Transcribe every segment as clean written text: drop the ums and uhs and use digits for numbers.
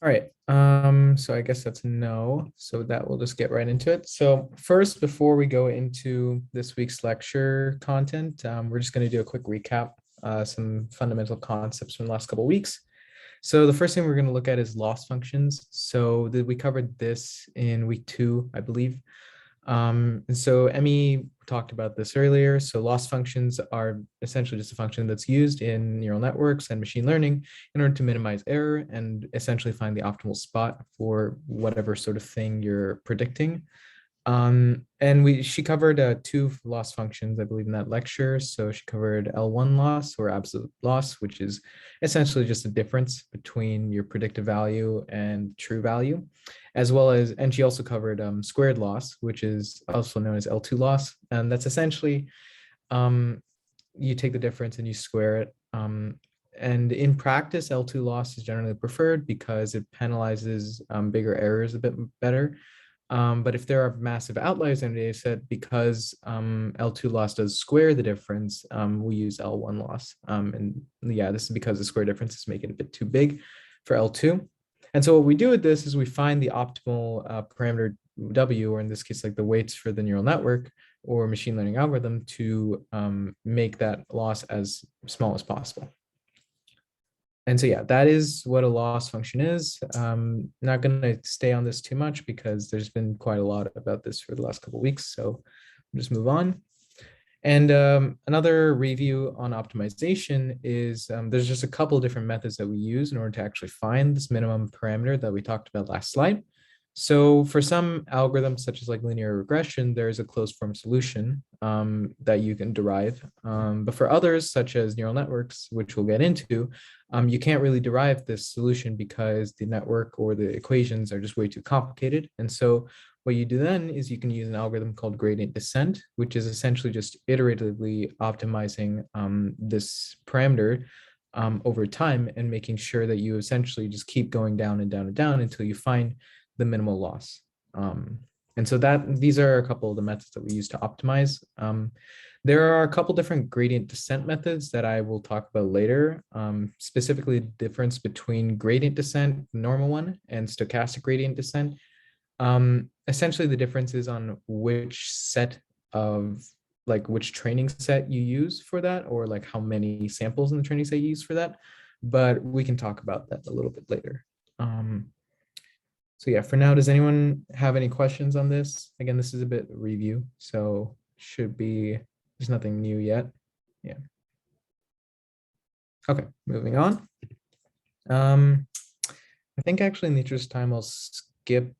All right. So I guess that's no. So that we'll just get right into it. So first, before we go into this week's lecture content, we're just going to do a quick recap, some fundamental concepts from the last couple of weeks. So the first thing we're going to look at is loss functions. So we covered this in week 2, I believe. And so Emmy talked about this earlier. So loss functions are essentially just a function that's used in neural networks and machine learning in order to minimize error and essentially find the optimal spot for whatever sort of thing you're predicting. And she covered two loss functions, I believe, in that lecture. So she covered L1 loss or absolute loss, which is essentially just the difference between your predicted value and true value, as well as, and she also covered squared loss, which is also known as L2 loss. And that's essentially um, you take the difference and you square it. And in practice, L2 loss is generally preferred because it penalizes bigger errors a bit better. But if there are massive outliers in a data set, because L2 loss does square the difference, we use L1 loss. And yeah, this is because the square differences make it a bit too big for L2. And so what we do with this is we find the optimal parameter W, or in this case, like the weights for the neural network or machine learning algorithm to make that loss as small as possible. And so, yeah, that is what a loss function is. Not going to stay on this too much because there's been quite a lot about this for the last couple of weeks. So we'll just move on. And another review on optimization is there's just a couple of different methods that we use in order to actually find this minimum parameter that we talked about last slide. So for some algorithms, such as like linear regression, there's a closed form solution that you can derive. But for others, such as neural networks, which we'll get into, you can't really derive this solution because the network or the equations are just way too complicated. And so what you do then is you can use an algorithm called gradient descent, which is essentially just iteratively optimizing this parameter over time and making sure that you essentially just keep going down and down and down until you find the minimal loss. And so these are a couple of the methods that we use to optimize. There are a couple different gradient descent methods that I will talk about later, specifically the difference between gradient descent, normal one, and stochastic gradient descent. Essentially, the difference is on which set of, like which training set you use for that, or like how many samples in the training set you use for that. But we can talk about that a little bit later. So yeah, for now, does anyone have any questions on this? Again, this is a bit review, so there's nothing new yet. Yeah. Okay, moving on. I think actually in the interest of time, I'll skip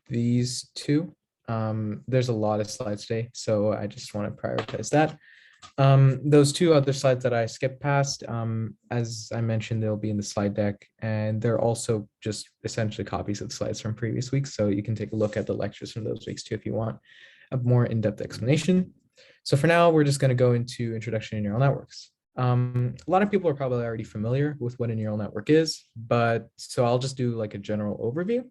these two. There's a lot of slides today, so I just want to prioritize that. Those two other slides that I skipped past, as I mentioned, they'll be in the slide deck, and they're also just essentially copies of the slides from previous weeks. So you can take a look at the lectures from those weeks too if you want a more in-depth explanation. So for now, we're just going to go into introduction to neural networks. A lot of people are probably already familiar with what a neural network is, but so I'll just do like a general overview.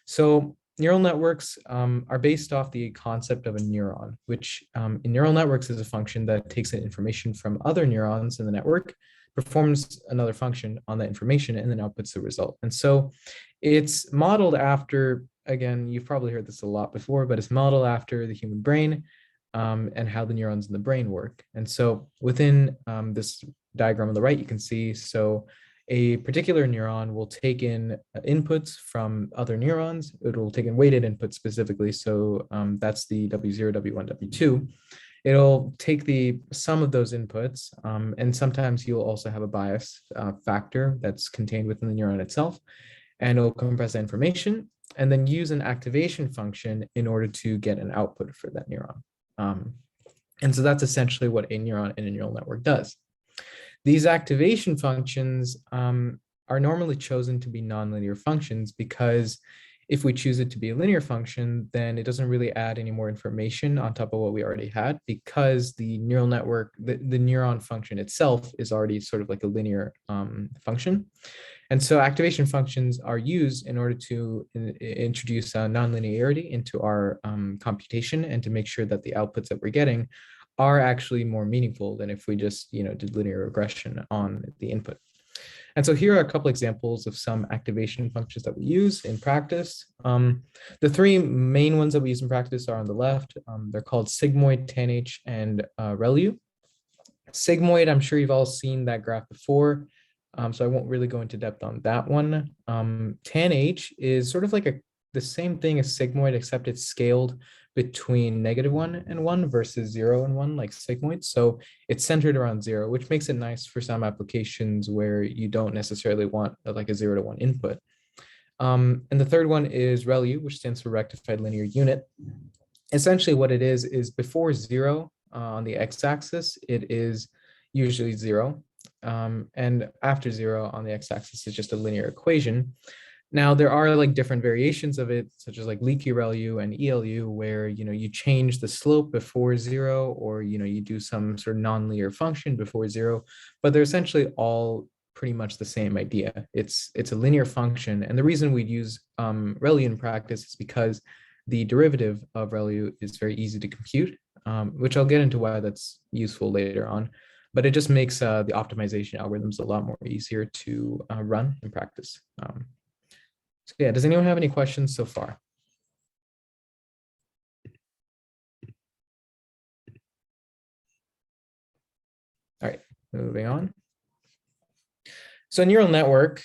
So neural networks are based off the concept of a neuron, which in neural networks is a function that takes in information from other neurons in the network, performs another function on that information, and then outputs the result. And so it's modeled after, again, you've probably heard this a lot before, but it's modeled after the human brain and how the neurons in the brain work. And so within this diagram on the right, you can see, so a particular neuron will take in inputs from other neurons. It will take in weighted inputs specifically. So that's the W0, W1, W2. It'll take the sum of those inputs, and sometimes you'll also have a bias factor that's contained within the neuron itself, and it'll compress that information and then use an activation function in order to get an output for that neuron. And so that's essentially what a neuron in a neural network does. These activation functions are normally chosen to be nonlinear functions because if we choose it to be a linear function, then it doesn't really add any more information on top of what we already had because the neural network, the neuron function itself is already sort of like a linear function. And so activation functions are used in order to introduce nonlinearity into our computation and to make sure that the outputs that we're getting are actually more meaningful than if we just did linear regression on the input. And so here are a couple examples of some activation functions that we use in practice. The three main ones that we use in practice are on the left. They're called sigmoid, tanh, and ReLU. Sigmoid, I'm sure you've all seen that graph before, so I won't really go into depth on that one. Tanh is sort of like the same thing as sigmoid, except it's scaled between -1 and 1 versus 0 and 1, like sigmoid. So it's centered around 0, which makes it nice for some applications where you don't necessarily want like a 0 to 1 input. And the third one is ReLU, which stands for rectified linear unit. Essentially what it is before 0 on the x-axis, it is usually 0. And after 0 on the x-axis is just a linear equation. Now there are like different variations of it, such as like leaky ReLU and ELU, where you change the slope before 0, or you do some sort of nonlinear function before 0, but they're essentially all pretty much the same idea. It's a linear function, and the reason we'd use ReLU in practice is because the derivative of ReLU is very easy to compute, which I'll get into why that's useful later on. But it just makes the optimization algorithms a lot more easier to run in practice. So yeah, does anyone have any questions so far? All right, moving on. So a neural network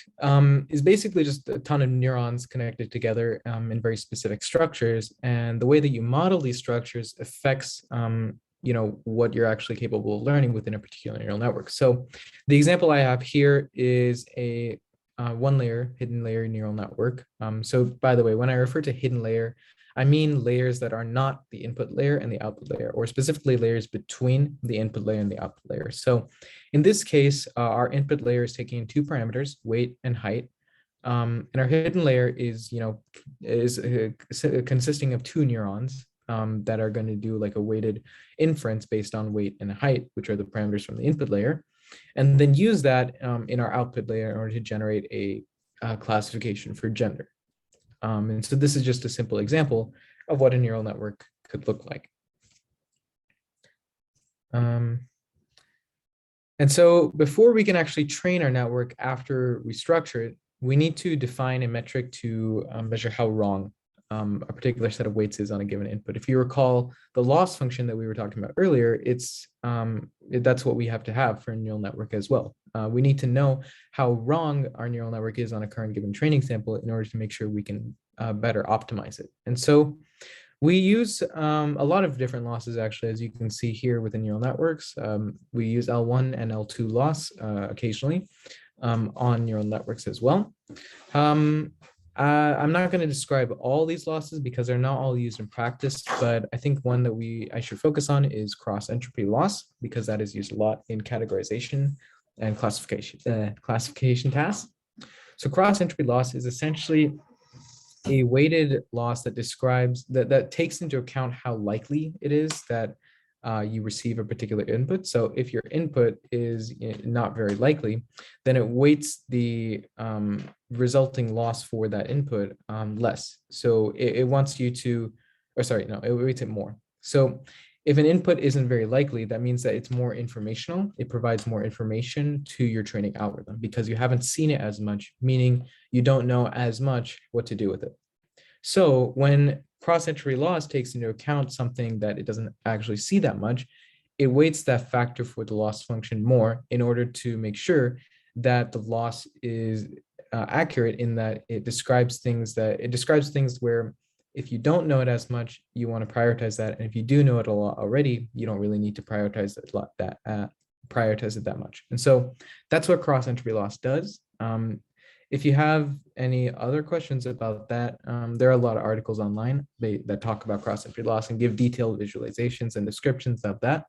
is basically just a ton of neurons connected together in very specific structures. And the way that you model these structures affects what you're actually capable of learning within a particular neural network. So the example I have here is a one-layer hidden layer neural network. So by the way, when I refer to hidden layer, I mean layers that are not the input layer and the output layer, or specifically layers between the input layer and the output layer. So in this case, our input layer is taking in two parameters, weight and height. And our hidden layer is consisting of two neurons that are going to do like a weighted inference based on weight and height, which are the parameters from the input layer, and then use that in our output layer in order to generate a classification for gender. And so this is just a simple example of what a neural network could look like. And so before we can actually train our network after we structure it, we need to define a metric to measure how wrong a particular set of weights is on a given input. If you recall the loss function that we were talking about earlier, that's what we have to have for a neural network as well. We need to know how wrong our neural network is on a current given training sample in order to make sure we can better optimize it. And so we use a lot of different losses, actually, as you can see here within neural networks. We use L1 and L2 loss occasionally on neural networks as well. I'm not going to describe all these losses because they're not all used in practice, but I think one that I should focus on is cross entropy loss, because that is used a lot in categorization and classification tasks. So cross entropy loss is essentially a weighted loss that describes that takes into account how likely it is that you receive a particular input. So if your input is not very likely, then it weights the resulting loss for that input less. So it wants you to, or sorry, no, it weights it more. So if an input isn't very likely, that means that it's more informational. It provides more information to your training algorithm because you haven't seen it as much, meaning you don't know as much what to do with it. So when cross-entropy loss takes into account something that it doesn't actually see that much, it weights that factor for the loss function more in order to make sure that the loss is accurate, in that it describes things where if you don't know it as much, you want to prioritize that, and if you do know it a lot already, you don't really need to prioritize it that much. And so that's what cross-entropy loss does. If you have any other questions about that, there are a lot of articles online that talk about cross-entropy loss and give detailed visualizations and descriptions of that.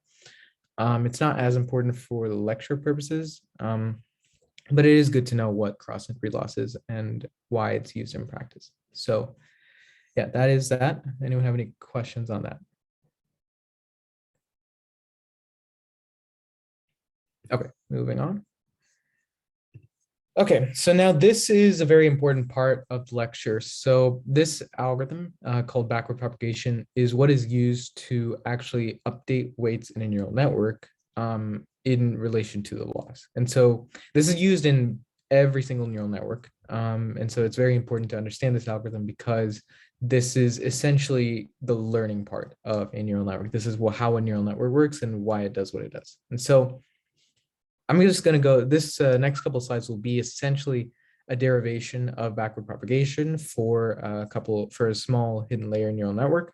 It's not as important for the lecture purposes, but it is good to know what cross-entropy loss is and why it's used in practice. So yeah, that is that. Anyone have any questions on that? Okay, moving on. Okay, so now this is a very important part of the lecture. So this algorithm called backward propagation is what is used to actually update weights in a neural network in relation to the loss. And so this is used in every single neural network. And so it's very important to understand this algorithm because this is essentially the learning part of a neural network. This is how a neural network works and why it does what it does. And so I'm just going to go, this next couple of slides will be essentially a derivation of backward propagation for a small hidden layer neural network.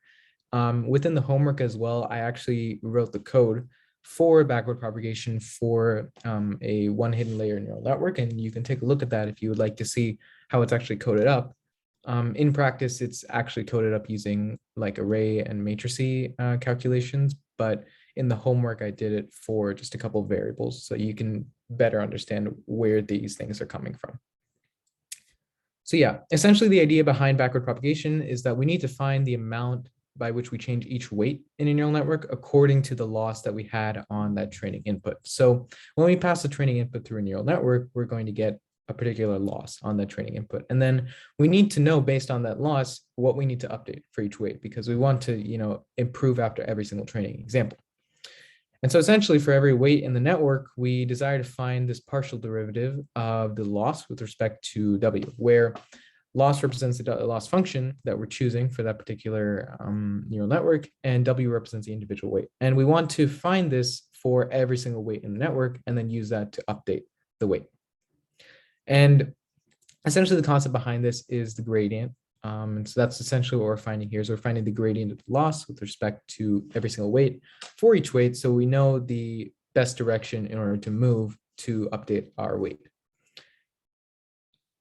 Within the homework as well, I actually wrote the code for backward propagation for a one hidden layer neural network, and you can take a look at that if you would like to see how it's actually coded up. In practice, it's actually coded up using like array and matrices calculations, but in the homework, I did it for just a couple of variables so you can better understand where these things are coming from. So yeah, essentially the idea behind backward propagation is that we need to find the amount by which we change each weight in a neural network according to the loss that we had on that training input. So when we pass the training input through a neural network, we're going to get a particular loss on that training input. And then we need to know based on that loss, what we need to update for each weight because we want to, improve after every single training example. And so essentially for every weight in the network, we desire to find this partial derivative of the loss with respect to W, where loss represents the loss function that we're choosing for that particular neural network, and W represents the individual weight. And we want to find this for every single weight in the network and then use that to update the weight. And essentially the concept behind this is the gradient. And so that's essentially what we're finding here. So we're finding the gradient of the loss with respect to every single weight for each weight. So we know the best direction in order to move to update our weight.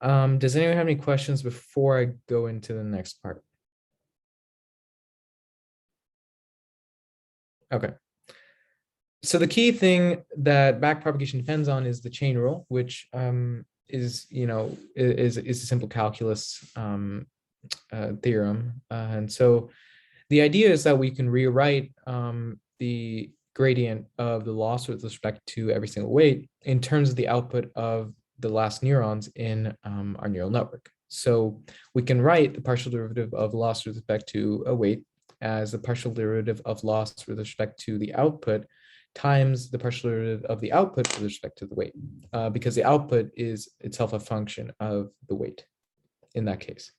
Does anyone have any questions before I go into the next part? Okay. So the key thing that backpropagation depends on is the chain rule, which is a simple calculus theorem. And so the idea is that we can rewrite the gradient of the loss with respect to every single weight in terms of the output of the last neurons in our neural network. So we can write the partial derivative of loss with respect to a weight as the partial derivative of loss with respect to the output times the partial derivative of the output with respect to the weight, because the output is itself a function of the weight in that case.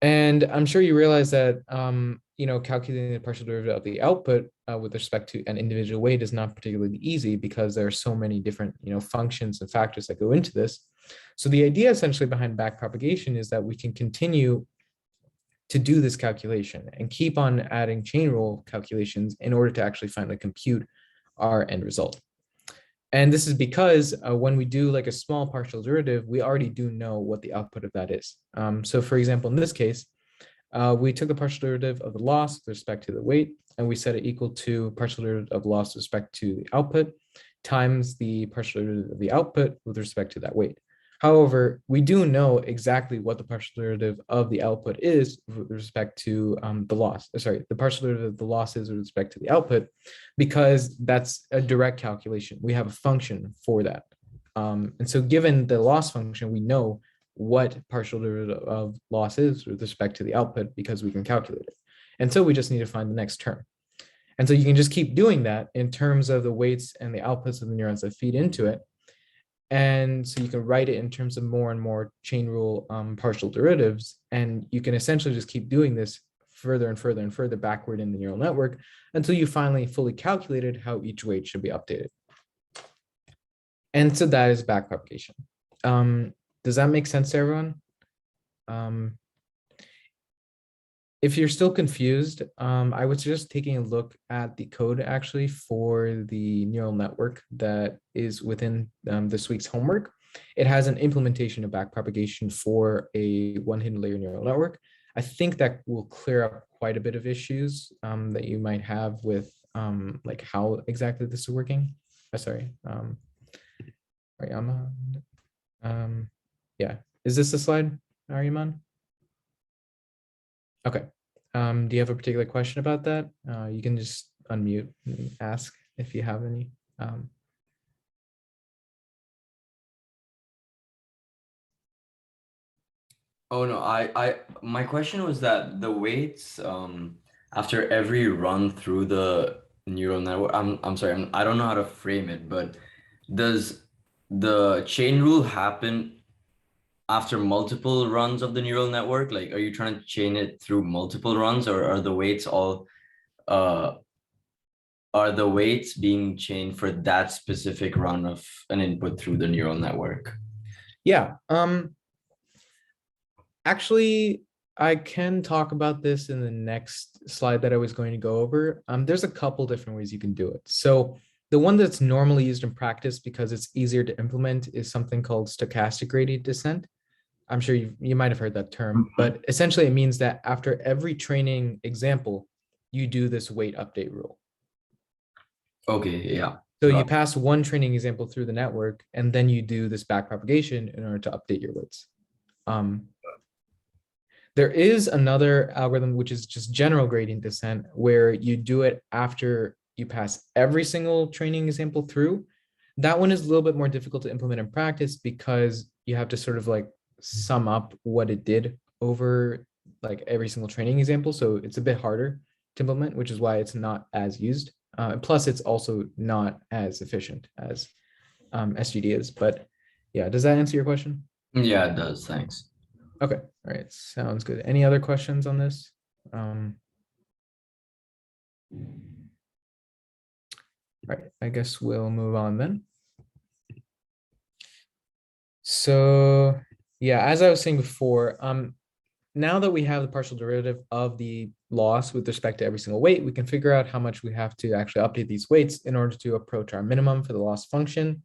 And I'm sure you realize that, calculating the partial derivative of the output with respect to an individual weight is not particularly easy because there are so many different, functions and factors that go into this. So the idea essentially behind backpropagation is that we can continue to do this calculation and keep on adding chain rule calculations in order to actually finally compute our end result. And this is because when we do like a small partial derivative, we already do know what the output of that is. So for example, in this case, we took the partial derivative of the loss with respect to the weight, and we set it equal to partial derivative of loss with respect to the output times the partial derivative of the output with respect to that weight. However, we do know exactly what the partial derivative of the output is with respect to the loss. The partial derivative of the loss is with respect to the output, because that's a direct calculation. We have a function for that. And so given the loss function, we know what partial derivative of loss is with respect to the output because we can calculate it. And so we just need to find the next term. And so you can just keep doing that in terms of the weights and the outputs of the neurons that feed into it. And so you can write it in terms of more and more chain rule partial derivatives. And you can essentially just keep doing this further and further and further backward in the neural network until you finally fully calculated how each weight should be updated. And so that is backpropagation. Does that make sense to everyone? If you're still confused, I would suggest taking a look at the code actually for the neural network that is within this week's homework. It has an implementation of backpropagation for a one hidden layer neural network. I think that will clear up quite a bit of issues that you might have with like how exactly this is working. Ariama. Yeah, is this the slide, Ariman? Okay. Do you have a particular question about that? You can just unmute and ask if you have any. Oh no, my question was that the weights after every run through the neural network. I'm sorry. I don't know how to frame it, but does the chain rule happen after multiple runs of the neural network? Like, are you trying to chain it through multiple runs, or are the weights all uh are the weights being chained for that specific run of an input through the neural network? Yeah. Actually, I can talk about this in the next slide that I was going to go over. There's a couple different ways you can do it. So the one that's normally used in practice because it's easier to implement is something called stochastic gradient descent. I'm sure you might have heard that term, but essentially it means that after every training example, you do this weight update rule. Okay, yeah. So you pass one training example through the network, and then you do this backpropagation in order to update your weights. There is another algorithm, which is just general gradient descent, where you do it after you pass every single training example through. That one is a little bit more difficult to implement in practice because you have to sort of like sum up what it did over like every single training example. So it's a bit harder to implement, which is why it's not as used. Plus, it's also not as efficient as SGD is. But yeah, does that answer your question? Yeah, it does. Thanks. Okay, all right, sounds good. Any other questions on this? All right, I guess we'll move on then. So yeah, as I was saying before, now that we have the partial derivative of the loss with respect to every single weight, we can figure out how much we have to actually update these weights in order to approach our minimum for the loss function.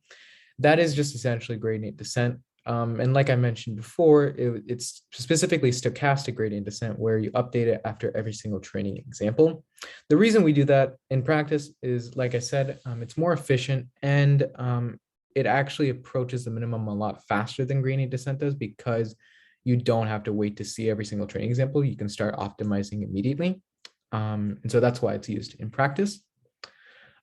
That is just essentially gradient descent. And like I mentioned before, it's specifically stochastic gradient descent where you update it after every single training example. The reason we do that in practice is, like I said, it's more efficient and it actually approaches the minimum a lot faster than gradient descent does because you don't have to wait to see every single training example. You can start optimizing immediately. And so that's why it's used in practice.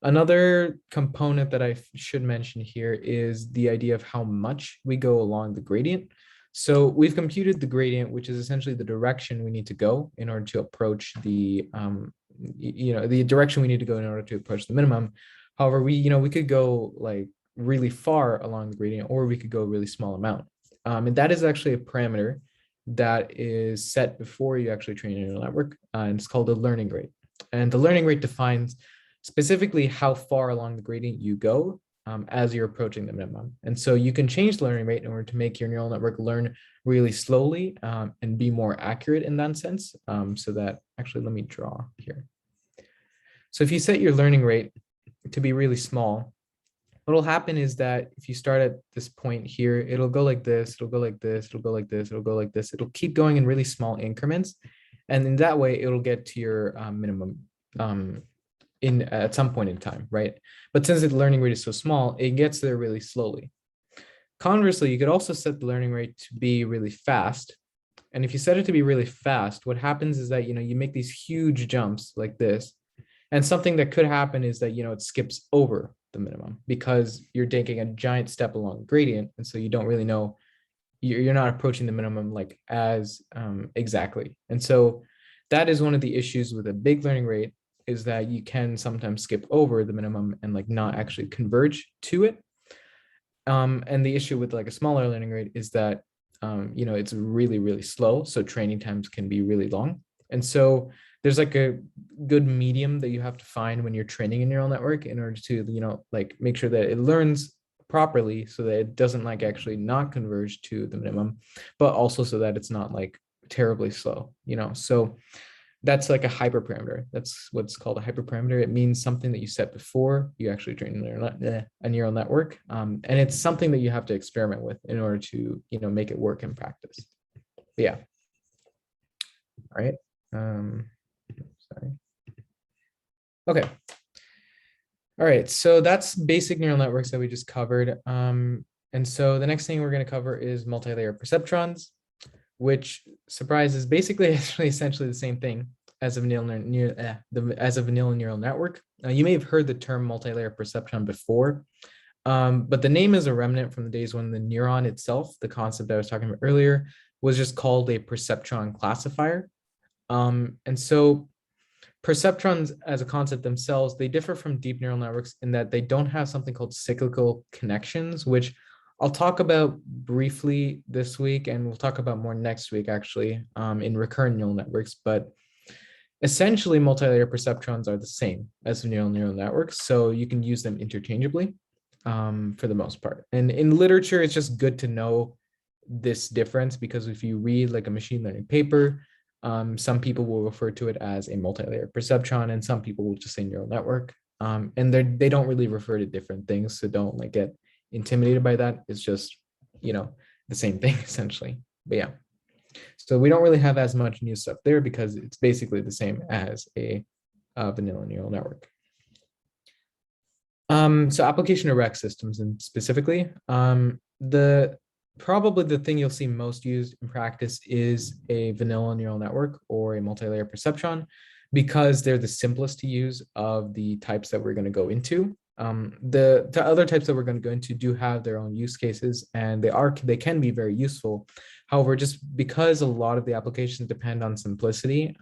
Another component that I should mention here is the idea of how much we go along the gradient. So we've computed the gradient, which is essentially the direction we need to go in order to approach the, the direction we need to go in order to approach the minimum. However, we could go like really far along the gradient, or we could go a really small amount. And that is actually a parameter that is set before you actually train a neural network, and it's called the learning rate. And the learning rate defines specifically how far along the gradient you go as you're approaching the minimum. And so you can change the learning rate in order to make your neural network learn really slowly and be more accurate in that sense. So that actually, let me draw here. So if you set your learning rate to be really small, what'll happen is that if you start at this point here, it'll go like this, it'll go like this, it'll go like this, it'll go like this. It'll keep going in really small increments. And in that way, it'll get to your minimum at some point in time, right? But since the learning rate is so small, it gets there really slowly. Conversely, you could also set the learning rate to be really fast. And if you set it to be really fast, what happens is that, you make these huge jumps like this. And something that could happen is that, it skips over the minimum because you're taking a giant step along the gradient. And so you don't really know, you're not approaching the minimum like as exactly. And so that is one of the issues with a big learning rate, is that you can sometimes skip over the minimum and like not actually converge to it. And the issue with like a smaller learning rate is that, it's really, really slow. So training times can be really long. And so there's like a good medium that you have to find when you're training a neural network in order to, like make sure that it learns properly so that it doesn't like actually not converge to the minimum, but also so that it's not like terribly slow. So that's like a hyperparameter. That's what's called a hyperparameter. It means something that you set before you actually train a neural network. And it's something that you have to experiment with in order to, make it work in practice. But yeah. All right. Sorry. Okay. All right. So that's basic neural networks that we just covered. And so the next thing we're going to cover is multi-layer perceptrons, which, surprise, is basically actually essentially the same thing as a vanilla neural network. You may have heard the term multi-layer perceptron before, but the name is a remnant from the days when the neuron itself, the concept I was talking about earlier, was just called a perceptron classifier. And so perceptrons as a concept themselves, they differ from deep neural networks in that they don't have something called cyclical connections, which I'll talk about briefly this week, and we'll talk about more next week, actually, in recurrent neural networks. But essentially, multi-layer perceptrons are the same as neural networks, so you can use them interchangeably for the most part. And in literature, it's just good to know this difference, because if you read like a machine learning paper, some people will refer to it as a multi-layer perceptron, and some people will just say neural network. And they don't really refer to different things, so don't like get intimidated by that. It's just, the same thing essentially. But yeah, so we don't really have as much new stuff there because it's basically the same as a vanilla neural network. So application of REC systems, and specifically, probably the thing you'll see most used in practice is a vanilla neural network or a multi-layer perceptron, because they're the simplest to use of the types that we're going to go into. The other types that we're going to go into do have their own use cases, and they can be very useful. However, just because a lot of the applications depend on simplicity,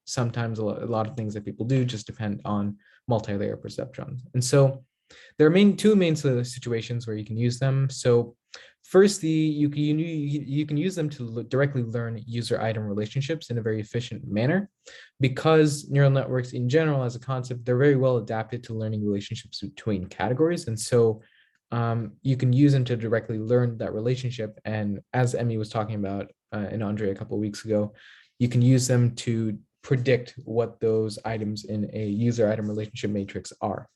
sometimes a lot of things that people do just depend on multi-layer perceptrons. And so there are two main situations where you can use them. So first, you can use them to directly learn user item relationships in a very efficient manner, because neural networks in general as a concept, they're very well adapted to learning relationships between categories. And so you can use them to directly learn that relationship. And as Emmy was talking about and Andre a couple of weeks ago, you can use them to predict what those items in a user item relationship matrix are.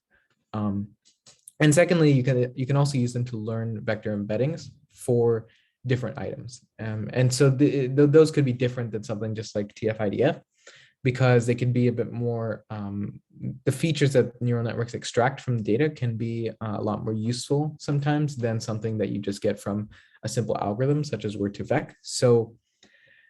And secondly, you can also use them to learn vector embeddings for different items. And so those could be different than something just like TF-IDF, because they can be a bit more, the features that neural networks extract from data can be a lot more useful sometimes than something that you just get from a simple algorithm such as word2vec. So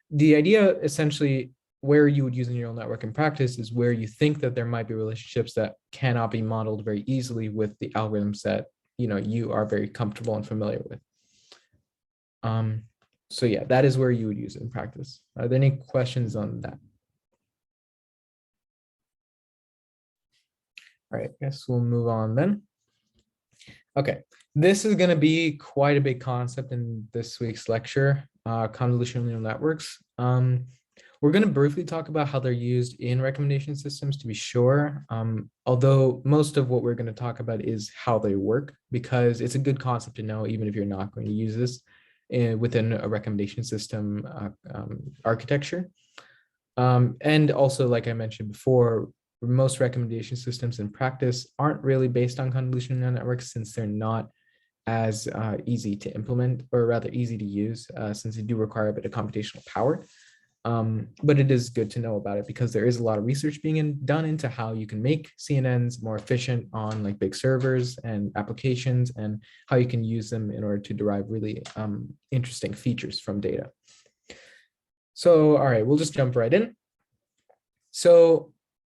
the idea essentially where you would use a neural network in practice is where you think that there might be relationships that cannot be modeled very easily with the algorithms that you are very comfortable and familiar with. So yeah, that is where you would use it in practice. Are there any questions on that? All right, I guess we'll move on then. Okay, this is going to be quite a big concept in this week's lecture, convolutional neural networks. We're going to briefly talk about how they're used in recommendation systems, to be sure, although most of what we're going to talk about is how they work, because it's a good concept to know even if you're not going to use this within a recommendation system architecture. And also, like I mentioned before, most recommendation systems in practice aren't really based on convolutional neural networks, since they're not as easy to implement, or rather easy to use, since they do require a bit of computational power. But it is good to know about it, because there is a lot of research being done into how you can make CNNs more efficient on like big servers and applications, and how you can use them in order to derive really interesting features from data. So, all right, we'll just jump right in. So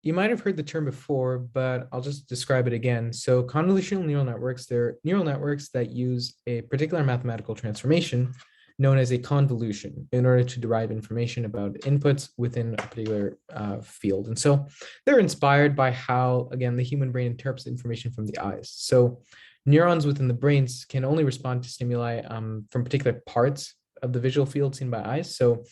you might have heard the term before, but I'll just describe it again. So convolutional neural networks, they're neural networks that use a particular mathematical transformation known as a convolution in order to derive information about inputs within a particular field. And so they're inspired by how, again, the human brain interprets information from the eyes. So neurons within the brains can only respond to stimuli from particular parts of the visual field seen by eyes. So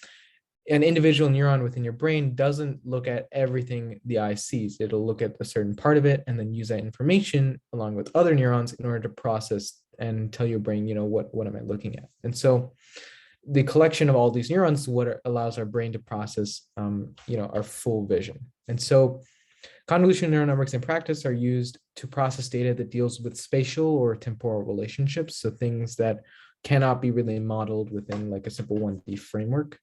an individual neuron within your brain doesn't look at everything the eye sees. It'll look at a certain part of it and then use that information along with other neurons in order to process and tell your brain, what am I looking at? And so the collection of all these neurons is what allows our brain to process, our full vision. And so convolutional neural networks in practice are used to process data that deals with spatial or temporal relationships. So things that cannot be really modeled within like a simple 1D framework.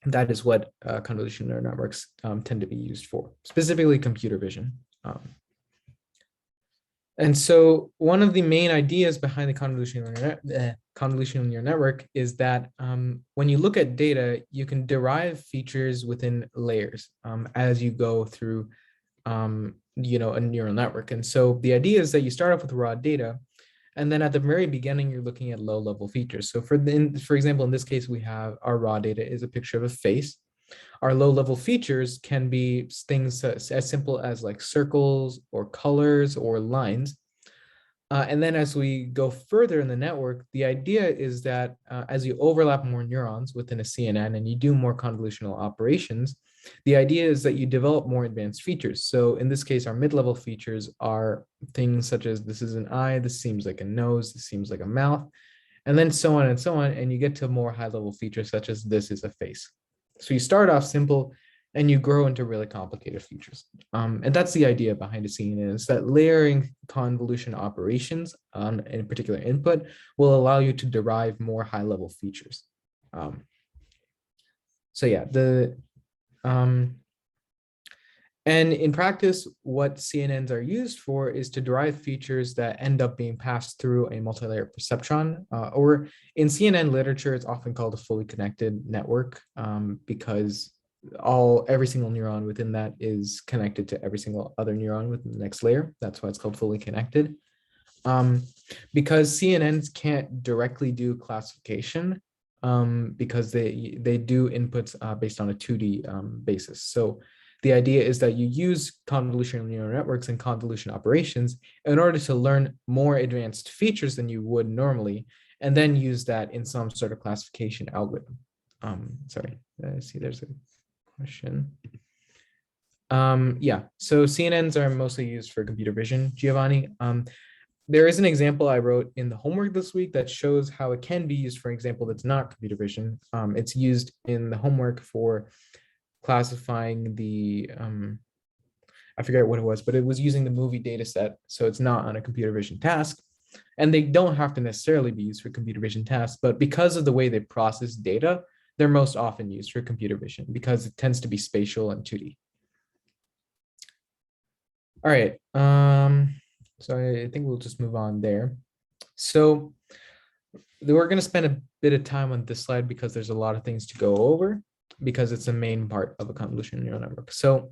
That is what convolutional neural networks tend to be used for, specifically computer vision. And so one of the main ideas behind the convolutional neural network is that when you look at data, you can derive features within layers as you go through, a neural network. And so the idea is that you start off with raw data, and then at the very beginning, you're looking at low-level features. So for example, in this case, we have our raw data is a picture of a face. Our low-level features can be things as simple as like circles or colors or lines. And then as we go further in the network, the idea is that as you overlap more neurons within a CNN and you do more convolutional operations, the idea is that you develop more advanced features. So in this case, our mid-level features are things such as this is an eye, this seems like a nose, this seems like a mouth, and then so on and so on. And you get to more high-level features such as this is a face. So you start off simple and you grow into really complicated features. And that's the idea behind a CNN, is that layering convolution operations on a particular input will allow you to derive more high-level features. So yeah, and in practice, what CNNs are used for is to derive features that end up being passed through a multi-layer perceptron, or in CNN literature, it's often called a fully connected network, because every single neuron within that is connected to every single other neuron within the next layer. That's why it's called fully connected. Because CNNs can't directly do classification, because they do inputs based on a 2D basis. So the idea is that you use convolutional neural networks and convolution operations in order to learn more advanced features than you would normally, and then use that in some sort of classification algorithm. Sorry, I see there's a question. Yeah, so CNNs are mostly used for computer vision, Giovanni. There is an example I wrote in the homework this week that shows how it can be used for an example that's not computer vision. It's used in the homework for classifying the, I forget what it was, but it was using the movie data set. So it's not on a computer vision task. And they don't have to necessarily be used for computer vision tasks, but because of the way they process data, they're most often used for computer vision because it tends to be spatial and 2D. All right, so I think we'll just move on there. So we're going to spend a bit of time on this slide because there's a lot of things to go over, because it's the main part of a convolutional neural network. So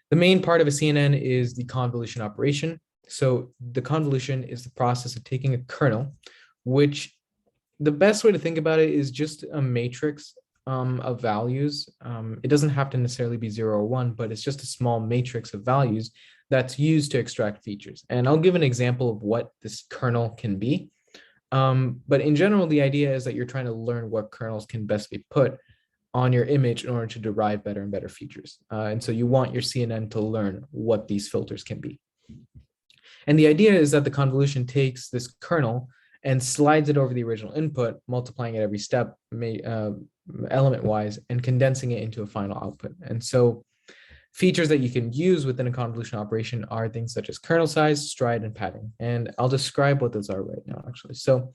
the main part of a CNN is the convolution operation. So the convolution is the process of taking a kernel, which the best way to think about it is just a matrix of values. It doesn't have to necessarily be 0 or 1, but it's just a small matrix of values that's used to extract features. And I'll give an example of what this kernel can be. But in general, the idea is that you're trying to learn what kernels can best be put on your image in order to derive better and better features. And so you want your CNN to learn what these filters can be. And the idea is that the convolution takes this kernel and slides it over the original input, multiplying it every step element-wise and condensing it into a final output. And so features that you can use within a convolution operation are things such as kernel size, stride, and padding. And I'll describe what those are right now, actually. So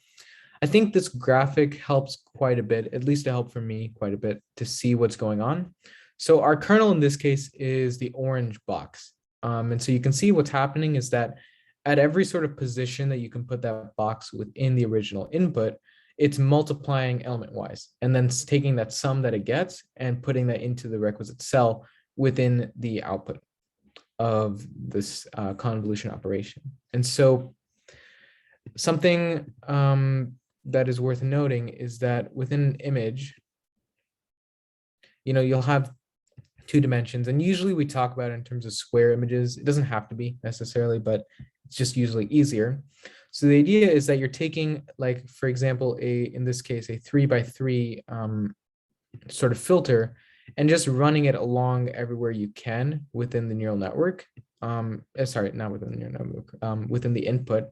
I think this graphic helps quite a bit, at least it helped for me quite a bit to see what's going on. So our kernel in this case is the orange box. And so you can see what's happening is that at every sort of position that you can put that box within the original input, it's multiplying element-wise, and then taking that sum that it gets and putting that into the requisite cell within the output of this convolution operation. And so something that is worth noting is that within an image, you'll have 2 dimensions, and usually we talk about it in terms of square images. It doesn't have to be necessarily, but it's just usually easier. So the idea is that you're taking, like, for example, in this case, a 3x3 sort of filter, and just running it along everywhere you can within the neural network. Sorry, not within the neural network, within the input.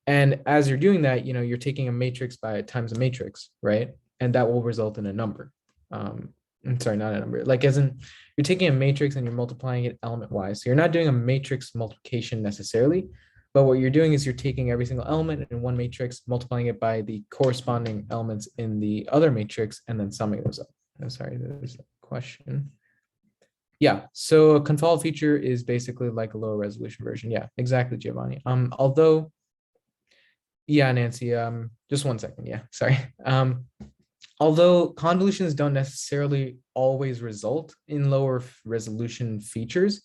And as you're doing that, you're taking a matrix by times a matrix, right? And that will result in a number. I'm sorry, not a number. Like, as in, you're taking a matrix and you're multiplying it element-wise. So you're not doing a matrix multiplication necessarily, but what you're doing is you're taking every single element in one matrix, multiplying it by the corresponding elements in the other matrix, and then summing those up. I'm sorry, there's a question. Yeah, so a convolve feature is basically like a lower resolution version. Yeah, exactly, Giovanni. Although, yeah, Nancy, just 1 second. Yeah, sorry. Although convolutions don't necessarily always result in lower resolution features,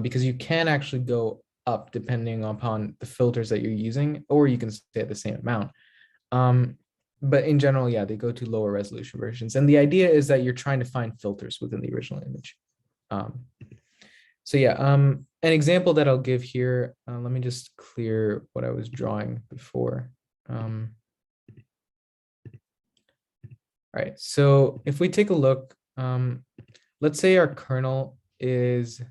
because you can actually go up depending upon the filters that you're using, or you can stay at the same amount. but in general, yeah, they go to lower resolution versions. And the idea is that you're trying to find filters within the original image. Um, so yeah, an example that I'll give here, let me just clear what I was drawing before. All right, so if we take a look, let's say our kernel is,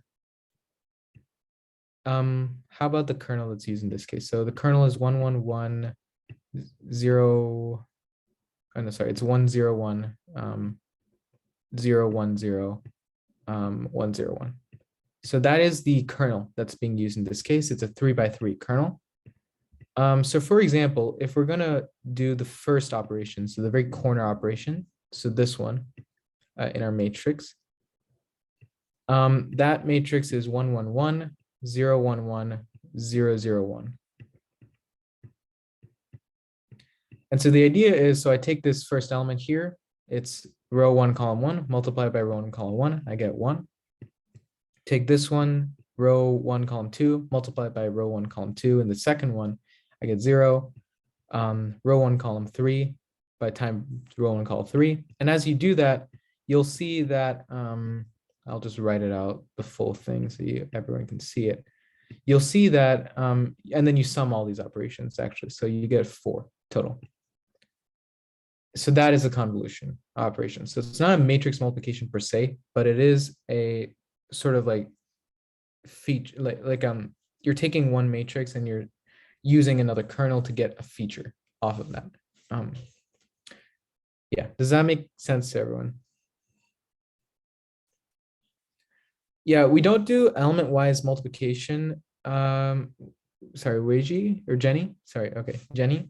how about the kernel that's used in this case? So the kernel is 111 0, oh no, sorry, it's 101 010 101. So that is the kernel that's being used in this case. It's a 3x3 kernel. So for example, if we're gonna do the first operation, so the very corner operation, so this one in our matrix, that matrix is 111 011 001. And so the idea is, so I take this first element here, it's row 1, column 1, multiplied by row 1, column 1, I get 1. Take this one, row 1, column 2, multiplied by row 1, column 2, and the second one, I get 0. Row 1, column 3, by time row 1, column 3. And as you do that, you'll see that, I'll just write it out, the full thing, so everyone can see it. You'll see that, and then you sum all these operations, actually. So you get 4 total. So that is a convolution operation. So it's not a matrix multiplication per se, but it is a sort of like feature, you're taking one matrix and you're using another kernel to get a feature off of that. Yeah, does that make sense to everyone? Yeah, we don't do element-wise multiplication. Sorry, Weiji or Jenny? Sorry, okay, Jenny.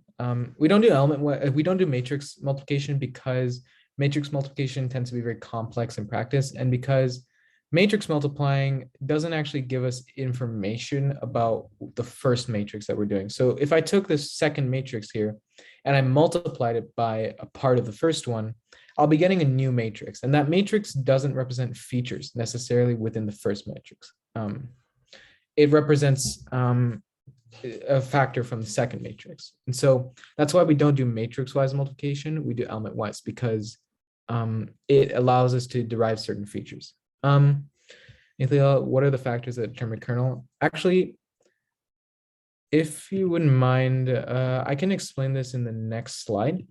We don't do we don't do matrix multiplication because matrix multiplication tends to be very complex in practice, and because matrix multiplying doesn't actually give us information about the first matrix that we're doing. So if I took this second matrix here and I multiplied it by a part of the first one, I'll be getting a new matrix, and that matrix doesn't represent features necessarily within the first matrix. It represents a factor from the second matrix. And so that's why we don't do matrix-wise multiplication. We do element-wise because it allows us to derive certain features. Ithia, what are the factors that determine kernel? Actually, if you wouldn't mind, I can explain this in the next slide.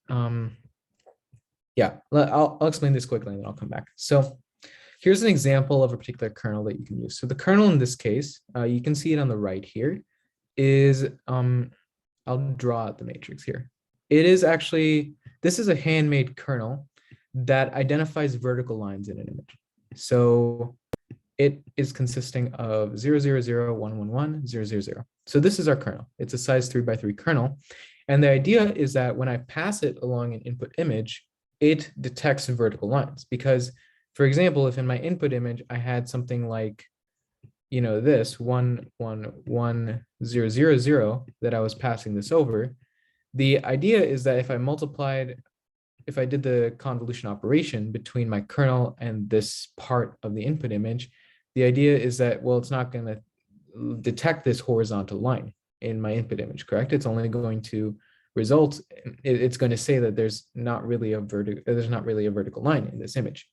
Yeah, I'll explain this quickly and then I'll come back. So here's an example of a particular kernel that you can use. So the kernel in this case, you can see it on the right here, is, I'll draw out the matrix here. It is actually, this is a handmade kernel that identifies vertical lines in an image. So it is consisting of 0, 0, 0, 1, 1, 1, 0, 0, 0. So this is our kernel. It's a size 3x3 kernel. And the idea is that when I pass it along an input image, it detects vertical lines. Because, for example, if in my input image, I had something like, you know, this 1, 1, 1, 0, 0, 0 that I was passing this over, the idea is that if I did the convolution operation between my kernel and this part of the input image, the idea is that, well, it's not going to detect this horizontal line in my input image, correct? It's only going to result, it's going to say that there's not really a vertical line in this image,